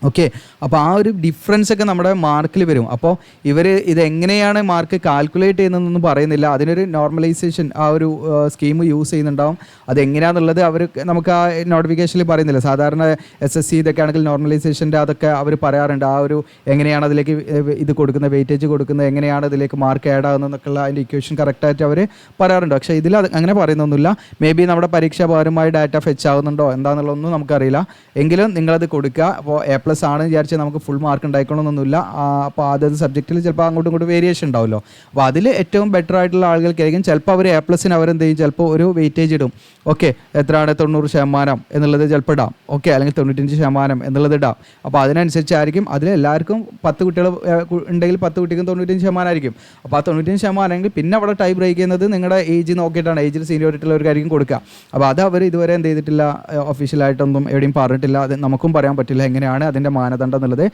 ഓക്കെ, അപ്പോൾ ആ ഒരു ഡിഫറൻസ് ഒക്കെ നമ്മുടെ മാർക്കിൽ വരും. അപ്പോൾ ഇവർ ഇതെങ്ങനെയാണ് മാർക്ക് കാൽക്കുലേറ്റ് ചെയ്യുന്നതെന്നൊന്നും പറയുന്നില്ല. അതിനൊരു നോർമലൈസേഷൻ ആ ഒരു സ്കീം യൂസ് ചെയ്യുന്നുണ്ടാവും. അതെങ്ങനെയാണെന്നുള്ളത് അവർ നമുക്ക് ആ നോട്ടിഫിക്കേഷനിൽ പറയുന്നില്ല. സാധാരണ SSC ഇതൊക്കെ ആണെങ്കിൽ നോർമലൈസേഷൻ്റെ അതൊക്കെ അവർ പറയാറുണ്ട്. ആ ഒരു എങ്ങനെയാണ് അതിലേക്ക് ഇത് കൊടുക്കുന്നത്, വെയിറ്റേജ് കൊടുക്കുന്നത്, എങ്ങനെയാണ് ഇതിലേക്ക് മാർക്ക് ആഡ് ആകുന്നതെന്നൊക്കെയുള്ള അതിൻ്റെ ഇക്വേഷൻ കറക്റ്റായിട്ട് അവർ പറയാറുണ്ട്. പക്ഷേ ഇതിൽ അങ്ങനെ പറയുന്നൊന്നുമില്ല. മേ ബി നമ്മുടെ പരീക്ഷാപരമായി ഡാറ്റ ഫെച്ച് ആകുന്നുണ്ടോ എന്താണെന്നുള്ളതൊന്നും നമുക്കറിയില്ല. എങ്കിലും നിങ്ങളത് കൊടുക്കുക. അപ്പോൾ A+ ആണ് വിചാരിച്ചാൽ നമുക്ക് ഫുൾ മാർക്ക് ഉണ്ടായിക്കണമെന്നൊന്നുമില്ല. അപ്പോൾ അതത് സബ്ജക്റ്റിൽ ചിലപ്പോൾ അങ്ങോട്ടും ഇങ്ങോട്ടും വേരിയേഷൻ ഉണ്ടാവുമല്ലോ. അപ്പോൾ അതിൽ ഏറ്റവും ബെറ്റർ ആയിട്ടുള്ള ആളുകൾക്കായിരിക്കും ചിലപ്പോൾ അവർ A+ന് അവരെന്ത് ചെയ്യും, ചിലപ്പോൾ ഒരു വെയിറ്റേജ് ഇടും. ഓക്കെ, എത്രയാണ് 90% എന്നുള്ളത് ചിലപ്പോൾ ഇടാം. ഓക്കെ, അല്ലെങ്കിൽ 95% എന്നുള്ളത് ഇടാം. അപ്പോൾ അതിനനുസരിച്ചായിരിക്കും അതിലെല്ലാവർക്കും 10 കുട്ടികൾ ഉണ്ടെങ്കിൽ 10 കുട്ടിക്കും 95% ആയിരിക്കും. അപ്പോൾ ആ 95% ആണെങ്കിൽ പിന്നെ അവിടെ ടൈ ബ്രേക്ക് ചെയ്യുന്നത് നിങ്ങളുടെ ഏജ് നോക്കിയിട്ടാണ്, ഏജിൽ സീനിയോറിറ്റി ഉള്ളവർക്കായിരിക്കും കൊടുക്കുക. അപ്പോൾ അത് അവർ ഇതുവരെ എന്ത് ചെയ്തിട്ടില്ല, ഒഫീഷ്യലായിട്ടൊന്നും എവിടെയും പറഞ്ഞിട്ടില്ല. അത് നമുക്കും പറയാൻ പറ്റില്ല എങ്ങനെയാണ് അതിൻ്റെ മാനദണ്ഡം എന്നുള്ളത്.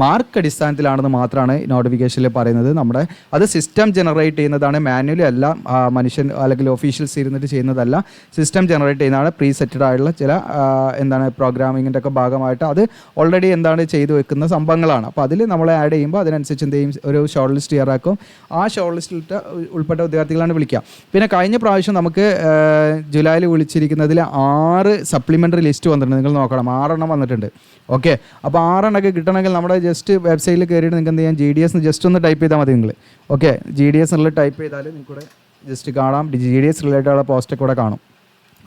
മാർക്ക് അടിസ്ഥാനത്തിലാണെന്ന് മാത്രമാണ് നോട്ടിഫിക്കേഷനിൽ പറയുന്നത്. നമ്മുടെ അത് സിസ്റ്റം ജനറേറ്റ് ചെയ്യുന്നതാണ്, മാനുവലി അല്ല, മനുഷ്യൻ അല്ലെങ്കിൽ ഒഫീഷ്യൽസ് ഇരുന്നിട്ട് ചെയ്യുന്നതല്ല. സിസ്റ്റം ജനറേറ്റ് ചെയ്യുന്നതാണ്. പ്രീ സെറ്റഡ് ആയിട്ടുള്ള ചില എന്താണ് പ്രോഗ്രാമിങ്ങിൻ്റെ ഒക്കെ ഭാഗമായിട്ട് അത് ഓൾറെഡി എന്താണ് ചെയ്തു വെക്കുന്ന സംഭവങ്ങളാണ്. അപ്പോൾ അതിൽ നമ്മൾ ആഡ് ചെയ്യുമ്പോൾ അതിനനുസരിച്ച് എന്ത് ചെയ്യും, ഒരു ഷോർട്ട് ലിസ്റ്റ് തയ്യാറാക്കും. ആ ഷോർട്ട് ലിസ്റ്റിൽ ഉൾപ്പെട്ട വിദ്യാർത്ഥികളാണ് വിളിക്കുക. പിന്നെ കഴിഞ്ഞ പ്രാവശ്യം നമുക്ക് ജൂലൈയിൽ വിളിച്ചിരിക്കുന്നതിൽ 6 സപ്ലിമെൻ്ററി ലിസ്റ്റ് വന്നിട്ടുണ്ട്. നിങ്ങൾ നോക്കണം, 6 എണ്ണം വന്നിട്ടുണ്ട്. ഓക്കെ, അപ്പോൾ 6 എണ്ണമൊക്കെ കിട്ടണമെങ്കിൽ നമ്മുടെ ജസ്റ്റ് വെബ്സൈറ്റിൽ കയറിയിട്ട് നിങ്ങൾക്ക് എന്ത് ചെയ്യാം, GDS ജസ്റ്റ് ഒന്ന് ടൈപ്പ് ചെയ്താൽ മതി നിങ്ങൾ. ഓക്കെ, GDS എന്നുള്ളത് ടൈപ്പ് ചെയ്താൽ നിങ്ങൾക്കൂടെ ജസ്റ്റ് കാണാം, GDS റിലേറ്റഡുള്ള പോസ്റ്റൊക്കെ കൂടെ കാണും.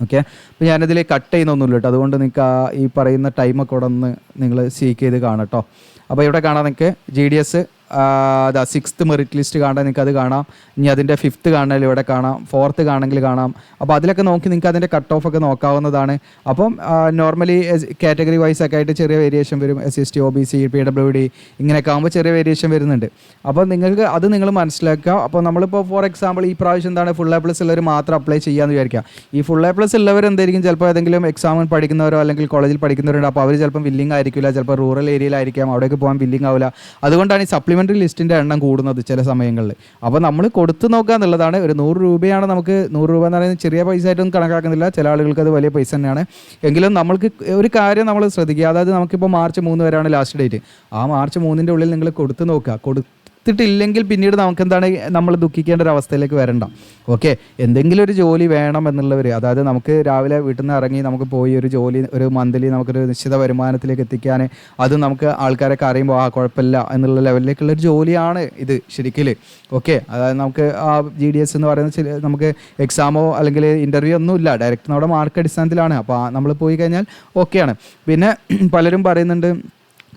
ഓക്കെ, അപ്പോൾ ഞാനതിൽ കട്ട് ചെയ്യുന്നൊന്നുമില്ല കേട്ടോ. അതുകൊണ്ട് നിങ്ങൾക്ക് ഈ പറയുന്ന ടൈമൊക്കെ കൂടെ ഒന്ന് നിങ്ങൾ സീക്ക് ചെയ്ത് കാണാം കേട്ടോ. അപ്പോൾ ഇവിടെ കാണാം നിങ്ങൾക്ക് GDS 6th മെറിറ്റ് ലിസ്റ്റ് കാണാൻ നിങ്ങൾക്ക് അത് കാണാം. ഇനി അതിൻ്റെ 5th കാണണമെങ്കിൽ ഇവിടെ കാണാം, 4th കാണണമെങ്കിൽ കാണാം. അപ്പോൾ അതിലൊക്കെ നോക്കി നിങ്ങൾക്ക് അതിൻ്റെ കട്ട് ഓഫ് ഒക്കെ നോക്കാവുന്നതാണ്. അപ്പം നോർമലി കാറ്റഗറി വൈസ് ഒക്കെ ആയിട്ട് ചെറിയ വേരിയേഷൻ വരും. SC ST OBC PWD ഇങ്ങനെയൊക്കെ ആകുമ്പോൾ ചെറിയ വേരിയേഷൻ വരുന്നുണ്ട്. അപ്പോൾ നിങ്ങൾക്ക് അത് നിങ്ങൾ മനസ്സിലാക്കുക. അപ്പോൾ നമ്മളിപ്പോൾ ഫോർ എക്സാമ്പിൾ ഈ പ്രാവശ്യം എന്താണ് ഫുൾ A+ ഉള്ളവർ മാത്രം അപ്ലൈ ചെയ്യാമെന്ന് വിചാരിക്കുക. ഈ ഫുൾ A+ ഉള്ളവർ എന്തായിരിക്കും, ചിലപ്പോൾ ഏതെങ്കിലും എക്സാമിന് പഠിക്കുന്നവരോ അല്ലെങ്കിൽ കോളേജിൽ പഠിക്കുന്നവരുണ്ട്. അപ്പോൾ അവർ ചിലപ്പം വില്ലിംഗ് ആയിരിക്കില്ല, ചിലപ്പോൾ റൂറൽ ഏരിയയിലായിരിക്കാം, അവിടേക്ക് പോകാൻ വില്ലിംഗ് ആവില്ല. അതുകൊണ്ടാണ് ഈ സപ്ലിമെൻ്ററി ലിസ്റ്റിൻ്റെ എണ്ണം കൂടുന്നത് ചില സമയങ്ങളിൽ. അപ്പോൾ നമ്മൾ കൊടുത്തു നോക്കുക എന്നുള്ളതാണ്. ഒരു 100 രൂപയാണ് നമുക്ക്, 100 രൂപ എന്ന് പറയുന്നത് ചെറിയ പൈസ ആയിട്ടൊന്നും കണക്കാക്കുന്നില്ല, ചില ആളുകൾക്ക് അത് വലിയ പൈസ തന്നെയാണ്. എങ്കിലും നമ്മൾക്ക് ഒരു കാര്യം നമ്മൾ ശ്രദ്ധിക്കുക, അതായത് നമുക്കിപ്പോൾ March 3 വരെയാണ് ലാസ്റ്റ് ഡേറ്റ്. ആ March 3 ഉള്ളിൽ നിങ്ങൾ കൊടുത്തു നോക്കുക. കൊടുത്തിട്ടില്ലെങ്കിൽ പിന്നീട് നമുക്ക് എന്താണ് നമ്മൾ ദുഃഖിക്കേണ്ട ഒരു അവസ്ഥയിലേക്ക് വരണ്ട. ഓക്കെ, എന്തെങ്കിലും ഒരു ജോലി വേണം എന്നുള്ളവർ, അതായത് നമുക്ക് രാവിലെ വീട്ടിൽ നിന്ന് ഇറങ്ങി നമുക്ക് പോയി ഒരു ജോലി, ഒരു മന്ത്ലി നമുക്കൊരു നിശ്ചിത വരുമാനത്തിലേക്ക് എത്തിക്കാൻ, അത് നമുക്ക് ആൾക്കാരൊക്കെ അറിയുമ്പോൾ കുഴപ്പമില്ല എന്നുള്ള ലെവലിലേക്കുള്ളൊരു ജോലിയാണ് ഇത് ശരിക്കും. ഓക്കെ, അതായത് നമുക്ക് ആ GDS എന്ന് പറയുന്നത് നമുക്ക് എക്സാമോ അല്ലെങ്കിൽ ഇൻ്റർവ്യൂ ഒന്നും ഇല്ല, ഡയറക്റ്റ് നമ്മുടെ മാർക്ക് അടിസ്ഥാനത്തിലാണ്. അപ്പോൾ നമ്മൾ പോയി കഴിഞ്ഞാൽ ഓക്കെയാണ്. പിന്നെ പലരും പറയുന്നുണ്ട്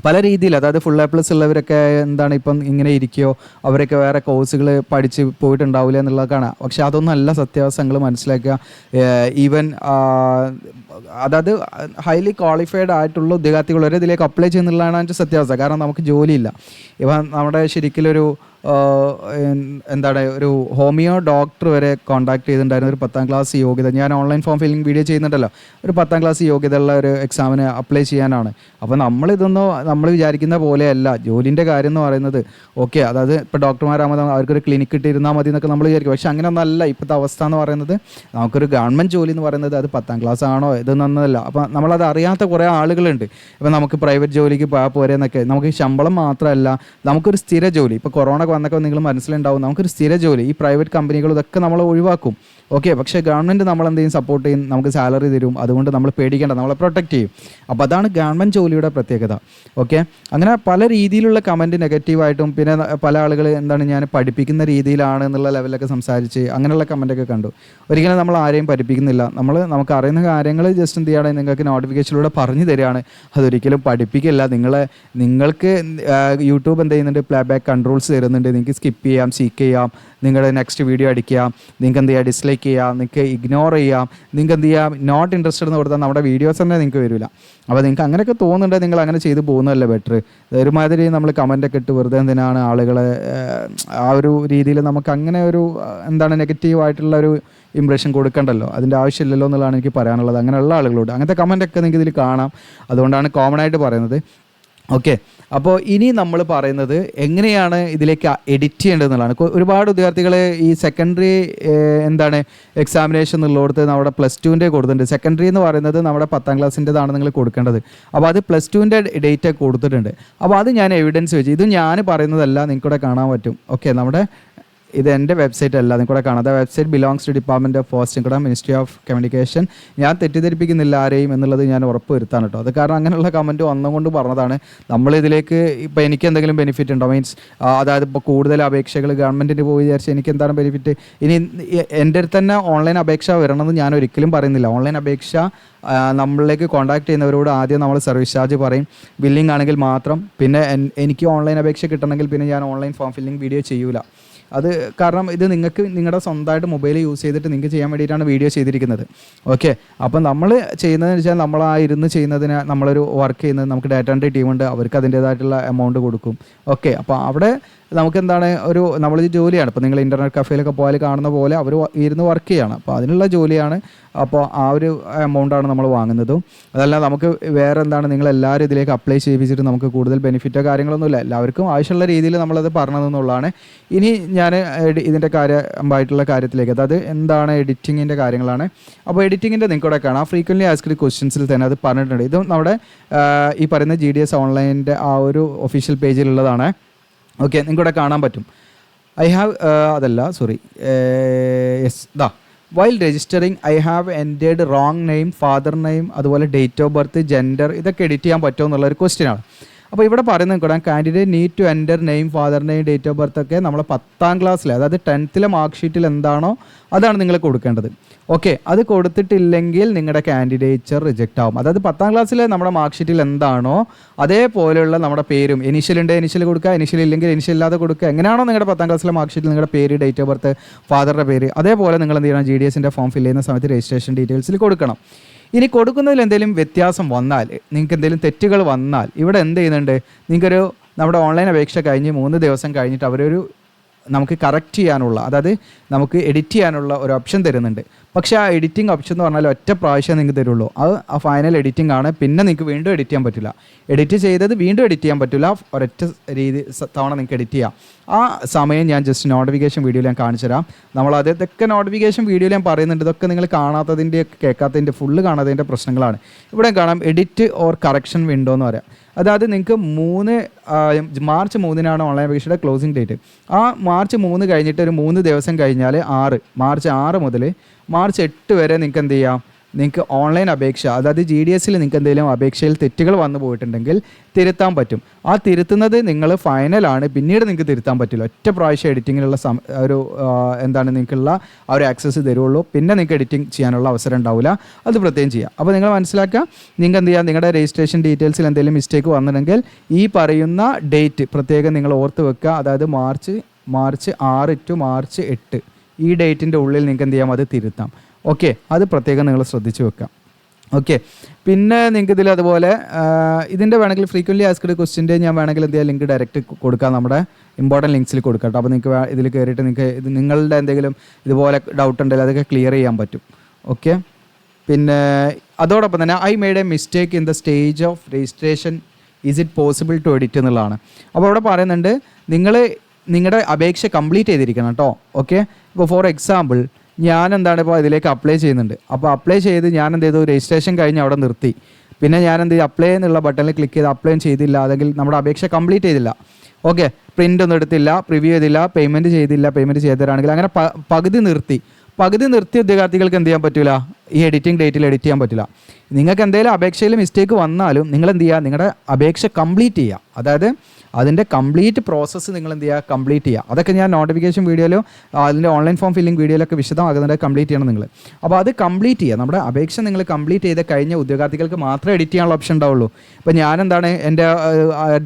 പല രീതിയിൽ, അതായത് ഫുൾ A+ ഉള്ളവരൊക്കെ എന്താണ് ഇപ്പം ഇങ്ങനെ ഇരിക്കുകയോ, അവരൊക്കെ വേറെ കോഴ്സുകൾ പഠിച്ച് പോയിട്ടുണ്ടാവില്ല എന്നുള്ളതൊക്കെയാണ്. പക്ഷെ അതൊന്നും അല്ല സത്യാവസ്ഥ. നിങ്ങൾ മനസ്സിലാക്കുക, ഈവൻ അതായത് ഹൈലി ക്വാളിഫൈഡ് ആയിട്ടുള്ള ഉദ്യോഗാർത്ഥികൾ വരെ ഇതിലേക്ക് അപ്ലൈ ചെയ്യുന്നുള്ളതാണ് അതിൻ്റെ സത്യാവസ്ഥ. കാരണം നമുക്ക് ജോലിയില്ല. ഇപ്പം നമ്മുടെ ശരിക്കും എന്താണ് ഒരു ഹോമിയോ ഡോക്ടർ വരെ കോൺടാക്ട് ചെയ്തിട്ടുണ്ടായിരുന്നു ഒരു 10ാം ക്ലാസ് യോഗ്യത. ഞാൻ ഓൺലൈൻ ഫോം ഫില്ലിംഗ് വീഡിയോ ചെയ്യുന്നുണ്ടല്ലോ, ഒരു 10ാം ക്ലാസ് യോഗ്യതയുള്ള ഒരു എക്സാമിന് അപ്ലൈ ചെയ്യാനാണ്. അപ്പോൾ നമ്മളിതൊന്നും നമ്മൾ വിചാരിക്കുന്ന പോലെയല്ല ജോലിൻ്റെ കാര്യം എന്ന് പറയുന്നത്. ഓക്കെ, അതായത് ഇപ്പോൾ ഡോക്ടർമാരാകുമ്പോൾ അവർക്കൊരു ക്ലിനിക്ക് ഇട്ടിരുന്നാൽ മതി എന്നൊക്കെ നമ്മൾ വിചാരിക്കും. പക്ഷേ അങ്ങനെയൊന്നല്ല ഇപ്പോഴത്തെ അവസ്ഥ എന്ന് പറയുന്നത്. നമുക്കൊരു ഗവൺമെൻറ് ജോലി എന്ന് പറയുന്നത് അത് 10ാം ക്ലാസ് ആണോ ഇതെന്നല്ല. അപ്പോൾ നമ്മളത് അറിയാത്ത കുറേ ആളുകളുണ്ട്. ഇപ്പോൾ നമുക്ക് പ്രൈവറ്റ് ജോലിക്ക് പോയാൽ പോരെന്നൊക്കെ. നമുക്ക് ശമ്പളം മാത്രമല്ല, നമുക്കൊരു സ്ഥിര ജോലി. ഇപ്പോൾ കൊറോണ വന്നൊക്കെ നിങ്ങൾ മനസ്സിലുണ്ടാവും, നമുക്കൊരു സ്ഥിര ജോലി. ഈ പ്രൈവറ്റ് കമ്പനികൾ ഇതൊക്കെ നമ്മൾ ഒഴിവാക്കും. ഓക്കെ, പക്ഷേ ഗവൺമെൻറ് നമ്മളെന്തെങ്കിലും സപ്പോർട്ട് ചെയ്യും, നമുക്ക് സാലറി തരും. അതുകൊണ്ട് നമ്മൾ പേടിക്കേണ്ട, നമ്മളെ പ്രൊട്ടക്റ്റ് ചെയ്യും. അപ്പോൾ അതാണ് ഗവൺമെൻറ് ജോലിയുടെ പ്രത്യേകത. ഓക്കെ, അങ്ങനെ പല രീതിയിലുള്ള കമൻറ്റ് നെഗറ്റീവായിട്ടും പിന്നെ പല ആളുകൾ എന്താണ് ഞാൻ പഠിപ്പിക്കുന്ന രീതിയിലാണ് എന്നുള്ള ലെവലൊക്കെ സംസാരിച്ച് അങ്ങനെയുള്ള കമൻറ്റൊക്കെ കണ്ടു. ഒരിക്കലും നമ്മൾ ആരെയും പഠിപ്പിക്കുന്നില്ല. നമുക്ക് അറിയുന്ന കാര്യങ്ങൾ ജസ്റ്റ് എന്ത് ചെയ്യുകയാണെങ്കിൽ നിങ്ങൾക്ക് നോട്ടിഫിക്കേഷനിലൂടെ പറഞ്ഞു തരികയാണ്. അതൊരിക്കലും പഠിപ്പിക്കില്ല. നിങ്ങൾക്ക് യൂട്യൂബ് എന്ത് ചെയ്യുന്നുണ്ട്, പ്ലേ ബാക്ക് കൺട്രോൾസ് തരുന്നുണ്ട്. നിങ്ങൾക്ക് സ്കിപ്പ് ചെയ്യാം, സീക്ക് ചെയ്യാം, നിങ്ങളുടെ നെക്സ്റ്റ് വീഡിയോ അടിക്കാം, നിങ്ങൾക്ക് എന്ത് ചെയ്യാം ഡിസ്ലൈക്ക് ചെയ്യാം, നിങ്ങൾക്ക് ഇഗ്നോർ ചെയ്യാം, നിങ്ങൾക്ക് എന്ത് ചെയ്യാം നോട്ട് ഇൻട്രസ്റ്റഡ് എന്ന് കൊടുത്താൽ നമ്മുടെ വീഡിയോസ് തന്നെ നിങ്ങൾക്ക് വരില്ല. അപ്പോൾ നിങ്ങൾക്ക് അങ്ങനെയൊക്കെ തോന്നുന്നുണ്ടെങ്കിൽ നിങ്ങൾ അങ്ങനെ ചെയ്ത് പോകുന്നതല്ലേ ബെറ്റർ. ഒരുമാതിരി നമ്മൾ കമൻറ്റൊക്കെ ഇട്ട് വെറുതെ എന്തിനാണ് ആളുകളെ ആ ഒരു രീതിയിൽ നമുക്ക് അങ്ങനെ ഒരു എന്താണ് നെഗറ്റീവായിട്ടുള്ള ഒരു ഇംപ്രഷൻ കൊടുക്കണ്ടല്ലോ, അതിൻ്റെ ആവശ്യമില്ലല്ലോ എന്നുള്ളതാണ് എനിക്ക് പറയാനുള്ളത്. അങ്ങനെയുള്ള ആളുകളോട് അങ്ങനത്തെ കമൻറ്റൊക്കെ നിങ്ങൾക്ക് ഇതിൽ കാണാം. അതുകൊണ്ടാണ് കോമൺ ആയിട്ട് പറയുന്നത്. ഓക്കെ, അപ്പോൾ ഇനി നമ്മൾ പറയുന്നത് എങ്ങനെയാണ് ഇതിലേക്ക് എഡിറ്റ് ചെയ്യേണ്ടതെന്നുള്ളതാണ്. ഒരുപാട് വിദ്യാർത്ഥികൾ ഈ സെക്കൻഡറി എന്താണ് എക്സാമിനേഷൻ എന്നുള്ളിടത്ത് നമ്മുടെ +2ൻ്റെ കൊടുത്തിട്ടുണ്ട്. സെക്കൻഡറി എന്ന് പറയുന്നത് നമ്മുടെ 10ാം ക്ലാസ്സിൻ്റെതാണ് നിങ്ങൾ കൊടുക്കേണ്ടത്. അപ്പോൾ അത് +2ൻ്റെ ഡേറ്റ് കൊടുത്തിട്ടുണ്ട്. അപ്പോൾ അത് ഞാൻ എവിഡൻസ് വെച്ച്, ഇത് ഞാൻ പറയുന്നതല്ല, നിങ്ങൾക്കിവിടെ കാണാൻ പറ്റും. ഓക്കെ, നമ്മുടെ ഇത് എൻ്റെ വെബ്സൈറ്റ് അല്ല, നിങ്ങൾക്കൂടെ കാണാം. Website belongs to department of post, നിങ്ങളുടെ മിനിസ്ട്രി ഓഫ് കമ്മ്യൂണിക്കേഷൻ. ഞാൻ തെറ്റിദ്ധരിപ്പിക്കുന്നില്ല ആരെയും എന്നുള്ളത് ഞാൻ ഉറപ്പ് വരുത്താണ് കേട്ടോ. അത് കാരണം അങ്ങനെയുള്ള കമൻറ്റ് വന്നുകൊണ്ട് പറഞ്ഞതാണ്. നമ്മളിതിലേക്ക് ഇപ്പോൾ എനിക്ക് എന്തെങ്കിലും ബെനിഫിറ്റ് ഉണ്ടോ, മീൻസ് അതായത് ഇപ്പോൾ കൂടുതൽ അപേക്ഷകൾ ഗവൺമെൻറ്റിന് പോയി വിചാരിച്ച് എനിക്ക് എന്താണ് ബെനിഫിറ്റ്. ഇനി എൻ്റെ അടുത്ത് തന്നെ ഓൺലൈൻ അപേക്ഷ വരണമെന്ന് ഞാൻ ഒരിക്കലും പറയുന്നില്ല. ഓൺലൈൻ അപേക്ഷ നമ്മളിലേക്ക് കോൺടാക്ട് ചെയ്യുന്നവരോട് ആദ്യം നമ്മൾ സർവീസ് ചാർജ് പറയും, ബില്ലിംഗ് ആണെങ്കിൽ മാത്രം. പിന്നെ എനിക്ക് ഓൺലൈൻ അപേക്ഷ കിട്ടണമെങ്കിൽ പിന്നെ ഞാൻ ഓൺലൈൻ ഫോം ഫില്ലിംഗ് വീഡിയോ ചെയ്യൂല. അത് കാരണം ഇത് നിങ്ങൾക്ക് നിങ്ങളുടെ സ്വന്തമായിട്ട് മൊബൈൽ യൂസ് ചെയ്തിട്ട് നിങ്ങൾക്ക് ചെയ്യാൻ വേണ്ടിയിട്ടാണ് വീഡിയോ ചെയ്തിരിക്കുന്നത്. ഓക്കെ, അപ്പം നമ്മൾ ചെയ്യുന്നതെന്ന് വെച്ചാൽ നമ്മൾ ആ ഇരുന്ന് ചെയ്യുന്നതിന് നമ്മളൊരു വർക്ക് ചെയ്യുന്നത് നമുക്ക് ഡാറ്റ എൻട്രി ടീമുണ്ട്, അവർക്ക് അതിൻ്റേതായിട്ടുള്ള എമൗണ്ട് കൊടുക്കും. ഓക്കെ, അപ്പോൾ അവിടെ നമുക്കെന്താണ് നമ്മളൊരു ജോലിയാണ്. ഇപ്പോൾ നിങ്ങൾ ഇൻ്റർനെറ്റ് കഫേയിലൊക്കെ പോയാൽ കാണുന്ന പോലെ അവർ ഇരുന്ന് വർക്ക് ചെയ്യുകയാണ്. അപ്പോൾ അതിനുള്ള ജോലിയാണ്. അപ്പോൾ ആ ഒരു എമൗണ്ടാണ് നമ്മൾ വാങ്ങുന്നതും. അതല്ല നമുക്ക് വേറെ എന്താണ് നിങ്ങളെല്ലാവരും ഇതിലേക്ക് അപ്ലൈ ചെയ്യിപ്പിച്ചിട്ട് നമുക്ക് കൂടുതൽ ബെനിഫിറ്റോ കാര്യങ്ങളൊന്നുമില്ല. എല്ലാവർക്കും ആവശ്യമുള്ള രീതിയിൽ നമ്മളത് പറഞ്ഞതെന്നുള്ളതാണ്. ഇനി ഞാൻ ഇതിൻ്റെ കാര്യമായിട്ടുള്ള കാര്യത്തിലേക്ക്, അതായത് എന്താണ് എഡിറ്റിങ്ങിൻ്റെ കാര്യങ്ങളാണ്. അപ്പോൾ എഡിറ്റിങ്ങിൻ്റെ നിങ്ങൾക്കിവിടെ കാണാം. ഫ്രീക്വൻ്റ്ലി ആസ്ക്ഡ് ക്വസ്റ്റ്യൻസിൽ തന്നെ അത് പറഞ്ഞിട്ടുണ്ട്. ഇതും നമ്മുടെ ഈ പറയുന്ന GDS ഓൺലൈനിൻ്റെ ആ ഒരു ഒഫീഷ്യൽ പേജിലുള്ളതാണ്. ഓക്കെ, നിങ്ങൾക്കിവിടെ കാണാൻ പറ്റും. While registering I have entered wrong name, father name, അതുപോലെ ഡേറ്റ് ഓഫ് ബർത്ത്, ജെൻഡർ, ഇതൊക്കെ എഡിറ്റ് ചെയ്യാൻ പറ്റുമോ എന്നുള്ളൊരു ക്വസ്റ്റ്യനാണ്. അപ്പോൾ ഇവിടെ പറയുന്നത് കൂടാ candidate need to enter name, father name, date of birth ഒക്കെ നമ്മൾ 10ാം ക്ലാസ്സിൽ, അതായത് 10th മാർക്ക് ഷീറ്റിൽ എന്താണോ അതാണ് നിങ്ങൾ കൊടുക്കേണ്ടത്. ഓക്കെ, അത് കൊടുത്തിട്ടില്ലെങ്കിൽ നിങ്ങളുടെ കാൻഡിഡേച്ചർ റിജക്റ്റ് ആവും. അതായത് 10ാം ക്ലാസ്സിൽ നമ്മുടെ മാർക്ക് ഷീറ്റിൽ എന്താണോ അതേപോലെയുള്ള നമ്മുടെ പേരും, ഇനിഷ്യൽ ഉണ്ട് ഇനിഷ്യൽ കൊടുക്കുക, ഇനിഷ്യൽ ഇല്ലെങ്കിൽ ഇനിഷ്യൽ ഇല്ലാതെ കൊടുക്കുക. എങ്ങനെയാണോ നിങ്ങളുടെ 10ാം ക്ലാസ്സിലെ മാർക്ക് ഷീറ്റിൽ നിങ്ങളുടെ പേര്, ഡേറ്റ് ഓഫ് ബർത്ത്, ഫാദറുടെ പേര്, അതേപോലെ നിങ്ങൾ എന്ത് ചെയ്യണം, GDSൻ്റെ ഫോം ഫില്ല് ചെയ്യുന്ന സമയത്ത് രജിസ്ട്രേഷൻ ഡീറ്റെയിൽസിൽ കൊടുക്കണം. ഇനി കൊടുക്കുന്നതിൽ എന്തെങ്കിലും വ്യത്യാസം വന്നാൽ, നിങ്ങൾക്ക് എന്തെങ്കിലും തെറ്റുകൾ വന്നാൽ ഇവിടെ എന്ത് ചെയ്യുന്നുണ്ട്, നിങ്ങൾക്കൊരു നമ്മുടെ ഓൺലൈൻ അപേക്ഷ കഴിഞ്ഞ് 3 ദിവസം കഴിഞ്ഞിട്ട് അവരൊരു നമുക്ക് കറക്റ്റ് ചെയ്യാനുള്ള, അതായത് നമുക്ക് എഡിറ്റ് ചെയ്യാനുള്ള ഒരു ഓപ്ഷൻ തരുന്നുണ്ട്. പക്ഷേ ആ എഡിറ്റിംഗ് ഓപ്ഷൻ എന്ന് പറഞ്ഞാൽ ഒറ്റ പ്രാവശ്യം നിങ്ങൾക്ക് തരുള്ളൂ. അത് ആ ഫൈനൽ എഡിറ്റിംഗ് ആണ്. പിന്നെ നിങ്ങൾക്ക് വീണ്ടും എഡിറ്റ് ചെയ്യാൻ പറ്റില്ല. എഡിറ്റ് ചെയ്തത് വീണ്ടും എഡിറ്റ് ചെയ്യാൻ പറ്റില്ല. ഒരൊറ്റ തവണ നിങ്ങൾക്ക് എഡിറ്റ് ചെയ്യാം. ആ സമയം ഞാൻ ജസ്റ്റ് നോട്ടിഫിക്കേഷൻ വീഡിയോയിൽ ഞാൻ കാണിച്ചു തരാം. ഇതൊക്കെ നോട്ടിഫിക്കേഷൻ വീഡിയോയിൽ ഞാൻ പറയുന്നുണ്ട്. ഇതൊക്കെ നിങ്ങൾ കാണാത്തതിൻ്റെ കേൾക്കാത്തതിൻ്റെ ഫുള്ള് കാണാത്തതിൻ്റെ പ്രശ്നങ്ങളാണ്. ഇവിടെ കാണാം എഡിറ്റ് ഓർ കറക്ഷൻ വിൻഡോ എന്ന് പറയാം. അതായത് നിങ്ങൾക്ക് മാർച്ച് 3 ഓൺലൈൻ അപേക്ഷയുടെ ക്ലോസിംഗ് ഡേറ്റ്. ആ മാർച്ച് 3 കഴിഞ്ഞിട്ട് ഒരു 3 ദിവസം കഴിഞ്ഞാൽ മാർച്ച് 6 മുതൽ മാർച്ച് 8 വരെ നിങ്ങൾക്ക് എന്ത് ചെയ്യാം, നിങ്ങൾക്ക് ഓൺലൈൻ അപേക്ഷ, അതായത് GDSൽ നിങ്ങൾക്ക് എന്തെങ്കിലും അപേക്ഷയിൽ തെറ്റുകൾ വന്നു പോയിട്ടുണ്ടെങ്കിൽ തിരുത്താൻ പറ്റും. ആ തിരുത്തുന്നത് നിങ്ങൾ ഫൈനലാണ്, പിന്നീട് നിങ്ങൾക്ക് തിരുത്താൻ പറ്റില്ല. ഒറ്റ പ്രാവശ്യം എഡിറ്റിങ്ങിനുള്ള നിങ്ങൾക്കുള്ള ആ ഒരു ആക്സസ് തരുള്ളൂ. പിന്നെ നിങ്ങൾക്ക് എഡിറ്റിംഗ് ചെയ്യാനുള്ള അവസരം ഉണ്ടാവില്ല. അത് പ്രത്യേകം ചെയ്യാം. അപ്പോൾ നിങ്ങൾ മനസ്സിലാക്കുക, നിങ്ങൾക്ക് എന്ത് ചെയ്യാം, നിങ്ങളുടെ രജിസ്ട്രേഷൻ ഡീറ്റെയിൽസിൽ എന്തെങ്കിലും മിസ്റ്റേക്ക് വന്നിട്ടുണ്ടെങ്കിൽ ഈ പറയുന്ന ഡേറ്റ് പ്രത്യേകം നിങ്ങൾ ഓർത്ത് വെക്കുക. അതായത് മാർച്ച് 6 to മാർച്ച് 8 ഈ ഡേറ്റിൻ്റെ ഉള്ളിൽ നിങ്ങൾക്ക് എന്ത് ചെയ്യാം, അത് തിരുത്താം. ഓക്കെ, അത് പ്രത്യേകം നിങ്ങൾ ശ്രദ്ധിച്ച് വെക്കാം. ഓക്കെ. പിന്നെ നിങ്ങൾക്ക് ഇതിൽ അതുപോലെ ഇതിൻ്റെ വേണമെങ്കിൽ ഫ്രീക്വൻലി ആസ്ക്ഡ് ക്വസ്റ്റിൻ്റെ ഞാൻ വേണമെങ്കിൽ എന്ത് ചെയ്യാം ലിങ്ക് ഡയറക്റ്റ് കൊടുക്കാം, നമ്മുടെ ഇമ്പോർട്ടൻറ്റ് ലിങ്ക്സിൽ കൊടുക്കാം കേട്ടോ. അപ്പോൾ നിങ്ങൾക്ക് ഇതിൽ കയറിയിട്ട് നിങ്ങൾക്ക് ഇത് നിങ്ങളുടെ എന്തെങ്കിലും ഇതുപോലെ ഡൗട്ട് ഉണ്ടെങ്കിൽ അതൊക്കെ ക്ലിയർ ചെയ്യാൻ പറ്റും. ഓക്കെ. പിന്നെ അതോടൊപ്പം തന്നെ I made a mistake in the stage of registration, is it possible to edit എന്നുള്ളതാണ്. അപ്പോൾ അവിടെ പറയുന്നുണ്ട് നിങ്ങളുടെ അപേക്ഷ കംപ്ലീറ്റ് ചെയ്തിരിക്കണം കേട്ടോ. ഓക്കെ. ഇപ്പോൾ ഫോർ എക്സാമ്പിൾ ഞാൻ എന്താണ് ഇപ്പോൾ ഇതിലേക്ക് അപ്ലൈ ചെയ്യുന്നുണ്ട്. അപ്പോൾ അപ്ലൈ ചെയ്ത് ഞാൻ എന്ത് ചെയ്തു, രജിസ്ട്രേഷൻ കഴിഞ്ഞ് അവിടെ നിർത്തി. പിന്നെ ഞാൻ എന്ത് ചെയ്തു, അപ്ലൈ എന്നുള്ള ബട്ടണിൽ ക്ലിക്ക് ചെയ്ത് അപ്ലൈ ചെയ്തില്ല, അല്ലെങ്കിൽ നമ്മുടെ അപേക്ഷ കംപ്ലീറ്റ് ചെയ്തില്ല. ഓക്കെ. പ്രിൻ്റ് ഒന്നും എടുത്തില്ല, പ്രിവ്യൂ ചെയ്തില്ല, പേയ്മെൻറ്റ് ചെയ്തില്ല, പേയ്മെൻറ്റ് ചെയ്തവരാണെങ്കിൽ അങ്ങനെ പകുതി നിർത്തിയ ഉദ്യോഗാർത്ഥികൾക്ക് എന്ത് ചെയ്യാൻ പറ്റില്ല, ഈ എഡിറ്റിംഗ് ഡേറ്റിൽ എഡിറ്റ് ചെയ്യാൻ പറ്റില്ല. നിങ്ങൾക്ക് എന്തെങ്കിലും അപേക്ഷയിൽ മിസ്റ്റേക്ക് വന്നാലും നിങ്ങൾ എന്ത് ചെയ്യുക, നിങ്ങളുടെ അപേക്ഷ കംപ്ലീറ്റ് ചെയ്യുക. അതായത് അതിൻ്റെ കംപ്ലീറ്റ് പ്രോസസ്സ് നിങ്ങൾ എന്ത് ചെയ്യുക, കംപ്ലീറ്റ് ചെയ്യുക. അതൊക്കെ ഞാൻ നോട്ടിഫിക്കേഷൻ വീഡിയോയിലോ അതിൻ്റെ ഓൺലൈൻ ഫോം ഫില്ലിംഗ് വീഡിയോയിലൊക്കെ വിശദമാകുന്നുണ്ട്. കംപ്ലീറ്റ് ചെയ്യണം നിങ്ങൾ. അപ്പോൾ അത് കംപ്ലീറ്റ് ചെയ്യുക. നമ്മുടെ അപേക്ഷ നിങ്ങൾ കംപ്ലീറ്റ് ചെയ്ത് കഴിഞ്ഞ ഉദ്യോഗാർത്ഥികൾക്ക് മാത്രമേ എഡിറ്റ് ചെയ്യാനുള്ള ഓപ്ഷൻ ഉണ്ടാവുള്ളൂ. ഇപ്പോൾ ഞാൻ എന്താണ് എൻ്റെ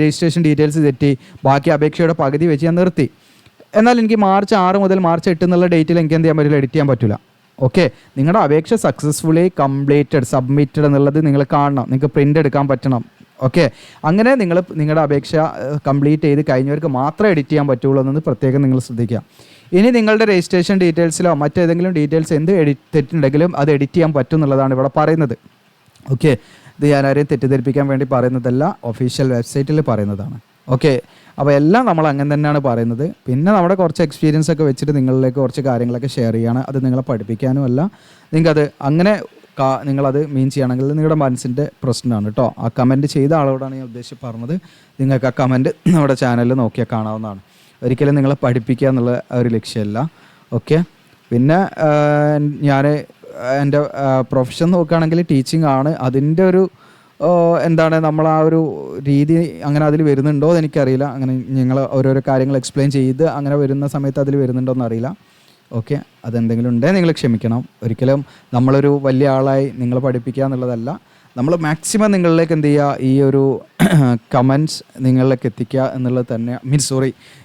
രജിസ്ട്രേഷൻ ഡീറ്റെയിൽസ് തെറ്റി ബാക്കി അപേക്ഷയുടെ പകുതി വെച്ച് ഞാൻ നിർത്തി. എന്നാൽ എനിക്ക് മാർച്ച് 6 മുതൽ മാർച്ച് 8 എന്നുള്ള ഡേറ്റിൽ എനിക്ക് എന്ത് ചെയ്യാൻ പറ്റില്ല, എഡിറ്റ് ചെയ്യാൻ പറ്റില്ല. ഓക്കെ. നിങ്ങളുടെ അപേക്ഷ സക്സസ്ഫുള്ളി കംപ്ലീറ്റഡ് സബ്മിറ്റഡ് എന്നുള്ളത് നിങ്ങൾ കാണണം, നിങ്ങൾക്ക് പ്രിൻ്റ് എടുക്കാൻ പറ്റണം. ഓക്കെ. അങ്ങനെ നിങ്ങളുടെ അപേക്ഷ കംപ്ലീറ്റ് ചെയ്ത് കഴിഞ്ഞവർക്ക് മാത്രമേ എഡിറ്റ് ചെയ്യാൻ പറ്റുള്ളൂ എന്നത് പ്രത്യേകം നിങ്ങൾ ശ്രദ്ധിക്കുക. ഇനി നിങ്ങളുടെ രജിസ്ട്രേഷൻ ഡീറ്റെയിൽസിലോ മറ്റേതെങ്കിലും ഡീറ്റെയിൽസ് എന്ത് തെറ്റുണ്ടെങ്കിലും അത് എഡിറ്റ് ചെയ്യാൻ പറ്റും എന്നുള്ളതാണ് ഇവിടെ പറയുന്നത്. ഓക്കെ. ഇത് ഞാൻ ആരെയും തെറ്റിദ്ധരിപ്പിക്കാൻ വേണ്ടി പറയുന്നതല്ല, ഒഫീഷ്യൽ വെബ്സൈറ്റിൽ പറയുന്നതാണ്. ഓക്കെ. അപ്പോൾ എല്ലാം നമ്മൾ അങ്ങനെ തന്നെയാണ് പറയുന്നത്. പിന്നെ നമ്മുടെ കുറച്ച് എക്സ്പീരിയൻസ് ഒക്കെ വെച്ചിട്ട് നിങ്ങളിലേക്ക് കുറച്ച് കാര്യങ്ങളൊക്കെ ഷെയർ ചെയ്യാണ്. അത് നിങ്ങളെ പഠിപ്പിക്കാനും അല്ല, നിങ്ങൾക്കത് അങ്ങനെ നിങ്ങളത് മീൻ ചെയ്യുകയാണെങ്കിൽ നിങ്ങളുടെ മനസ്സിൻ്റെ പ്രശ്നമാണ് കേട്ടോ. ആ കമൻറ്റ് ചെയ്ത ആളോടാണ് ഞാൻ ഉദ്ദേശിച്ച് പറഞ്ഞത്. നിങ്ങൾക്ക് ആ കമൻറ്റ് നമ്മുടെ ചാനലിൽ നോക്കിയാൽ കാണാവുന്നതാണ്. ഒരിക്കലും നിങ്ങളെ പഠിപ്പിക്കുക എന്നുള്ള ഒരു ലക്ഷ്യമല്ല. ഓക്കെ. പിന്നെ ഞാൻ എൻ്റെ പ്രൊഫഷൻ നോക്കുകയാണെങ്കിൽ ടീച്ചിങ് ആണ്. അതിൻ്റെ ഒരു എന്താണ് നമ്മൾ ആ ഒരു രീതി അങ്ങനെ അതിൽ വരുന്നുണ്ടോ എന്ന് എനിക്കറിയില്ല. അങ്ങനെ ഞങ്ങൾ ഓരോരോ കാര്യങ്ങൾ എക്സ്പ്ലെയിൻ ചെയ്ത് അങ്ങനെ വരുന്ന സമയത്ത് അതിൽ വരുന്നുണ്ടോ എന്നറിയില്ല. ഓക്കെ. അതെന്തെങ്കിലും ഉണ്ടെങ്കിൽ നിങ്ങൾ ക്ഷമിക്കണം. ഒരിക്കലും നമ്മളൊരു വലിയ ആളായി നിങ്ങളെ പഠിപ്പിക്കുക എന്നുള്ളതല്ല. നമ്മൾ മാക്സിമം നിങ്ങളിലേക്ക് എന്ത് ചെയ്യുക, ഈ ഒരു കമൻറ്റ്സ് നിങ്ങളിലേക്ക് എത്തിക്കുക എന്നുള്ളത് തന്നെ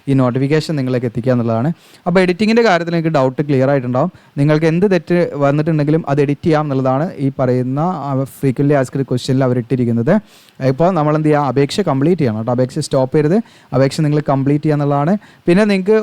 ഈ നോട്ടിഫിക്കേഷൻ നിങ്ങളിലേക്ക് എത്തിക്കുക എന്നുള്ളതാണ്. അപ്പോൾ എഡിറ്റിങ്ങിൻ്റെ കാര്യത്തിൽ നിങ്ങൾക്ക് ഡൗട്ട് ക്ലിയർ ആയിട്ടുണ്ടാവും. നിങ്ങൾക്ക് എന്ത് തെറ്റ് വന്നിട്ടുണ്ടെങ്കിലും അത് എഡിറ്റ് ചെയ്യാം എന്നുള്ളതാണ് ഈ പറയുന്ന ഫ്രീക്വൻലി ആസ്ക്ഡ് ക്വസ്റ്റ്യനിൽ അവരിട്ടിരിക്കുന്നത്. ഇപ്പോൾ നമ്മൾ എന്ത് ചെയ്യുക, അപേക്ഷ കംപ്ലീറ്റ് ചെയ്യണം കേട്ടോ. അപേക്ഷ സ്റ്റോപ്പ് ചെയ്ത് അപേക്ഷ നിങ്ങൾ കംപ്ലീറ്റ് ചെയ്യുക എന്നുള്ളതാണ്. പിന്നെ നിങ്ങൾക്ക്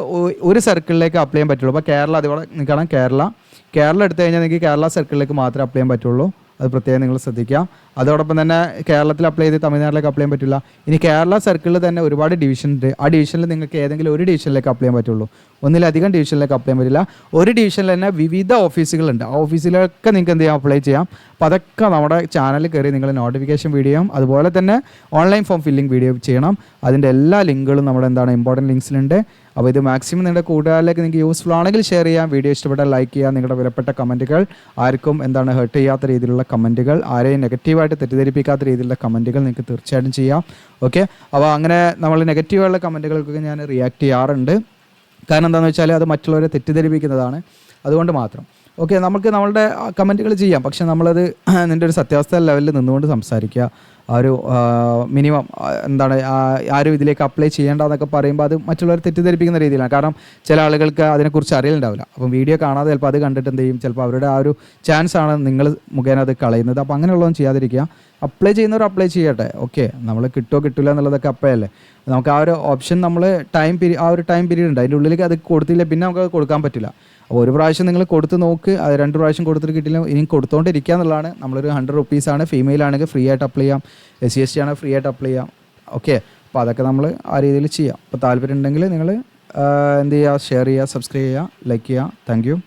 ഒരു സർക്കിളിലേക്ക് അപ്ലൈ ചെയ്യാൻ പറ്റുള്ളൂ. അപ്പോൾ കേരള അതുപോലെ നിൽക്കണം. കേരള എടുത്തു കഴിഞ്ഞാൽ നിങ്ങൾക്ക് കേരള സർക്കിളിലേക്ക് മാത്രമേ അപ്ലൈ ചെയ്യാൻ പറ്റുള്ളൂ. അത് പ്രത്യേകം നിങ്ങൾ ശ്രദ്ധിക്കാം. അതോടൊപ്പം തന്നെ കേരളത്തിൽ അപ്ലൈ ചെയ്ത് തമിഴ്നാട്ടിലേക്ക് അപ്ലൈ ചെയ്യാൻ പറ്റില്ല. ഇനി കേരള സർക്കിളിൽ തന്നെ ഒരുപാട് ഡിവിഷൻ ഉണ്ട്. ആ ഡിവിഷനിൽ നിങ്ങൾക്ക് ഏതെങ്കിലും ഒരു ഡിവിഷനിലേക്ക് അപ്ലൈ ചെയ്യാൻ പറ്റുള്ളൂ. ഒന്നിലധികം ഡിവിഷനിലേക്ക് അപ്ലൈ ചെയ്യാൻ പറ്റില്ല. ഒരു ഡിവിഷനിൽ തന്നെ വിവിധ ഓഫീസുകളുണ്ട്. ആ ഓഫീസിലൊക്കെ നിങ്ങൾക്ക് എന്ത് ചെയ്യാം, അപ്ലൈ ചെയ്യാം. അപ്പോൾ അതൊക്കെ നമ്മുടെ ചാനലിൽ കയറി നിങ്ങൾ നോട്ടിഫിക്കേഷൻ വീഡിയോയും അതുപോലെ തന്നെ ഓൺലൈൻ ഫോം ഫില്ലിംഗ് വീഡിയോ ചെയ്യണം. അതിൻ്റെ എല്ലാ ലിങ്കുകളും നമ്മുടെ ഇമ്പോർട്ടൻറ്റ് ലിങ്ക്സിലുണ്ട്. അപ്പോൾ ഇത് മാക്സിമം നിങ്ങളുടെ കൂട്ടുകാരിലേക്ക് നിങ്ങൾക്ക് യൂസ്ഫുൾ ആണെങ്കിൽ ഷെയർ ചെയ്യാം. വീഡിയോ ഇഷ്ടപ്പെട്ടാൽ ലൈക്ക് ചെയ്യാം. നിങ്ങളുടെ വിലപ്പെട്ട കമൻറ്റുകൾ, ആർക്കും ഹേർട്ട് ചെയ്യാത്ത രീതിയിലുള്ള കമൻറ്റുകൾ, ആരെയും നെഗറ്റീവായിട്ട് തെറ്റിദ്ധരിപ്പിക്കാത്ത രീതിയിലുള്ള കമൻറ്റുകൾ നിങ്ങൾക്ക് തീർച്ചയായിട്ടും ചെയ്യാം. ഓക്കെ. അപ്പോൾ അങ്ങനെ നമ്മൾ നെഗറ്റീവായുള്ള കമൻറ്റുകൾക്കൊക്കെ ഞാൻ റിയാക്ട് ചെയ്യാറുണ്ട്. കാരണം എന്താണെന്ന് വെച്ചാൽ അത് മറ്റുള്ളവരെ തെറ്റിദ്ധരിപ്പിക്കുന്നതാണ്. അതുകൊണ്ട് മാത്രം. ഓക്കെ. നമുക്ക് നമ്മളുടെ കമൻറ്റുകൾ ചെയ്യാം. പക്ഷേ നമ്മളത് നിൻ്റെ ഒരു സത്യാവസ്ഥ ലെവലിൽ നിന്നുകൊണ്ട് സംസാരിക്കുക. ആ ഒരു മിനിമം ആരും ഇതിലേക്ക് അപ്ലൈ ചെയ്യേണ്ടതെന്നൊക്കെ പറയുമ്പോൾ അത് മറ്റുള്ളവർ തെറ്റിദ്ധരിപ്പിക്കുന്ന രീതിയിലാണ്. കാരണം ചില ആളുകൾക്ക് അതിനെക്കുറിച്ച് അറിയലുണ്ടാവില്ല. അപ്പം വീഡിയോ കാണാതെ ചിലപ്പോൾ അത് കണ്ടിട്ട് എന്ത് ചെയ്യും, ചിലപ്പോൾ അവരുടെ ആ ഒരു ചാൻസ് ആണ് നിങ്ങൾ മുഖേന അത് കളയുന്നത്. അപ്പോൾ അങ്ങനെയുള്ളതൊന്നും ചെയ്യാതിരിക്കുക. അപ്ലൈ ചെയ്യുന്നവർ അപ്ലൈ ചെയ്യട്ടെ. ഓക്കെ. നമ്മൾ കിട്ടുമോ കിട്ടില്ല എന്നുള്ളതൊക്കെ അപ്പോഴല്ലേ. നമുക്ക് ആ ഒരു ഓപ്ഷൻ നമ്മൾ ആ ഒരു ടൈം പീരീഡ് ഉണ്ട്. അതിൻ്റെ ഉള്ളിലേക്ക് അത് കൊടുത്തില്ല പിന്നെ നമുക്ക് അത് കൊടുക്കാൻ പറ്റില്ല. അപ്പോൾ ഒരു പ്രാവശ്യം നിങ്ങൾ കൊടുത്ത് നോക്ക്. അത് 2 പ്രാവശ്യം കൊടുത്തിട്ട് കിട്ടില്ല, ഇനിയും കൊടുത്തുകൊണ്ടിരിക്കുക എന്നുള്ളതാണ്. നമ്മളൊരു 100 റുപ്പീസാണ്. ഫീമെയിൽ ആണെങ്കിൽ ഫ്രീ ആയിട്ട് അപ്ലൈ ചെയ്യാം. SC/ST ആണെങ്കിൽ ഫ്രീ ആയിട്ട് അപ്ലൈ ചെയ്യാം. ഓക്കെ. അപ്പോൾ അതൊക്കെ നമ്മൾ ആ രീതിയിൽ ചെയ്യാം. അപ്പോൾ താല്പര്യം ഉണ്ടെങ്കിൽ നിങ്ങൾ എന്ത് ചെയ്യുക, ഷെയർ ചെയ്യുക, സബ്സ്ക്രൈബ് ചെയ്യുക, ലൈക്ക് ചെയ്യുക. Thank you.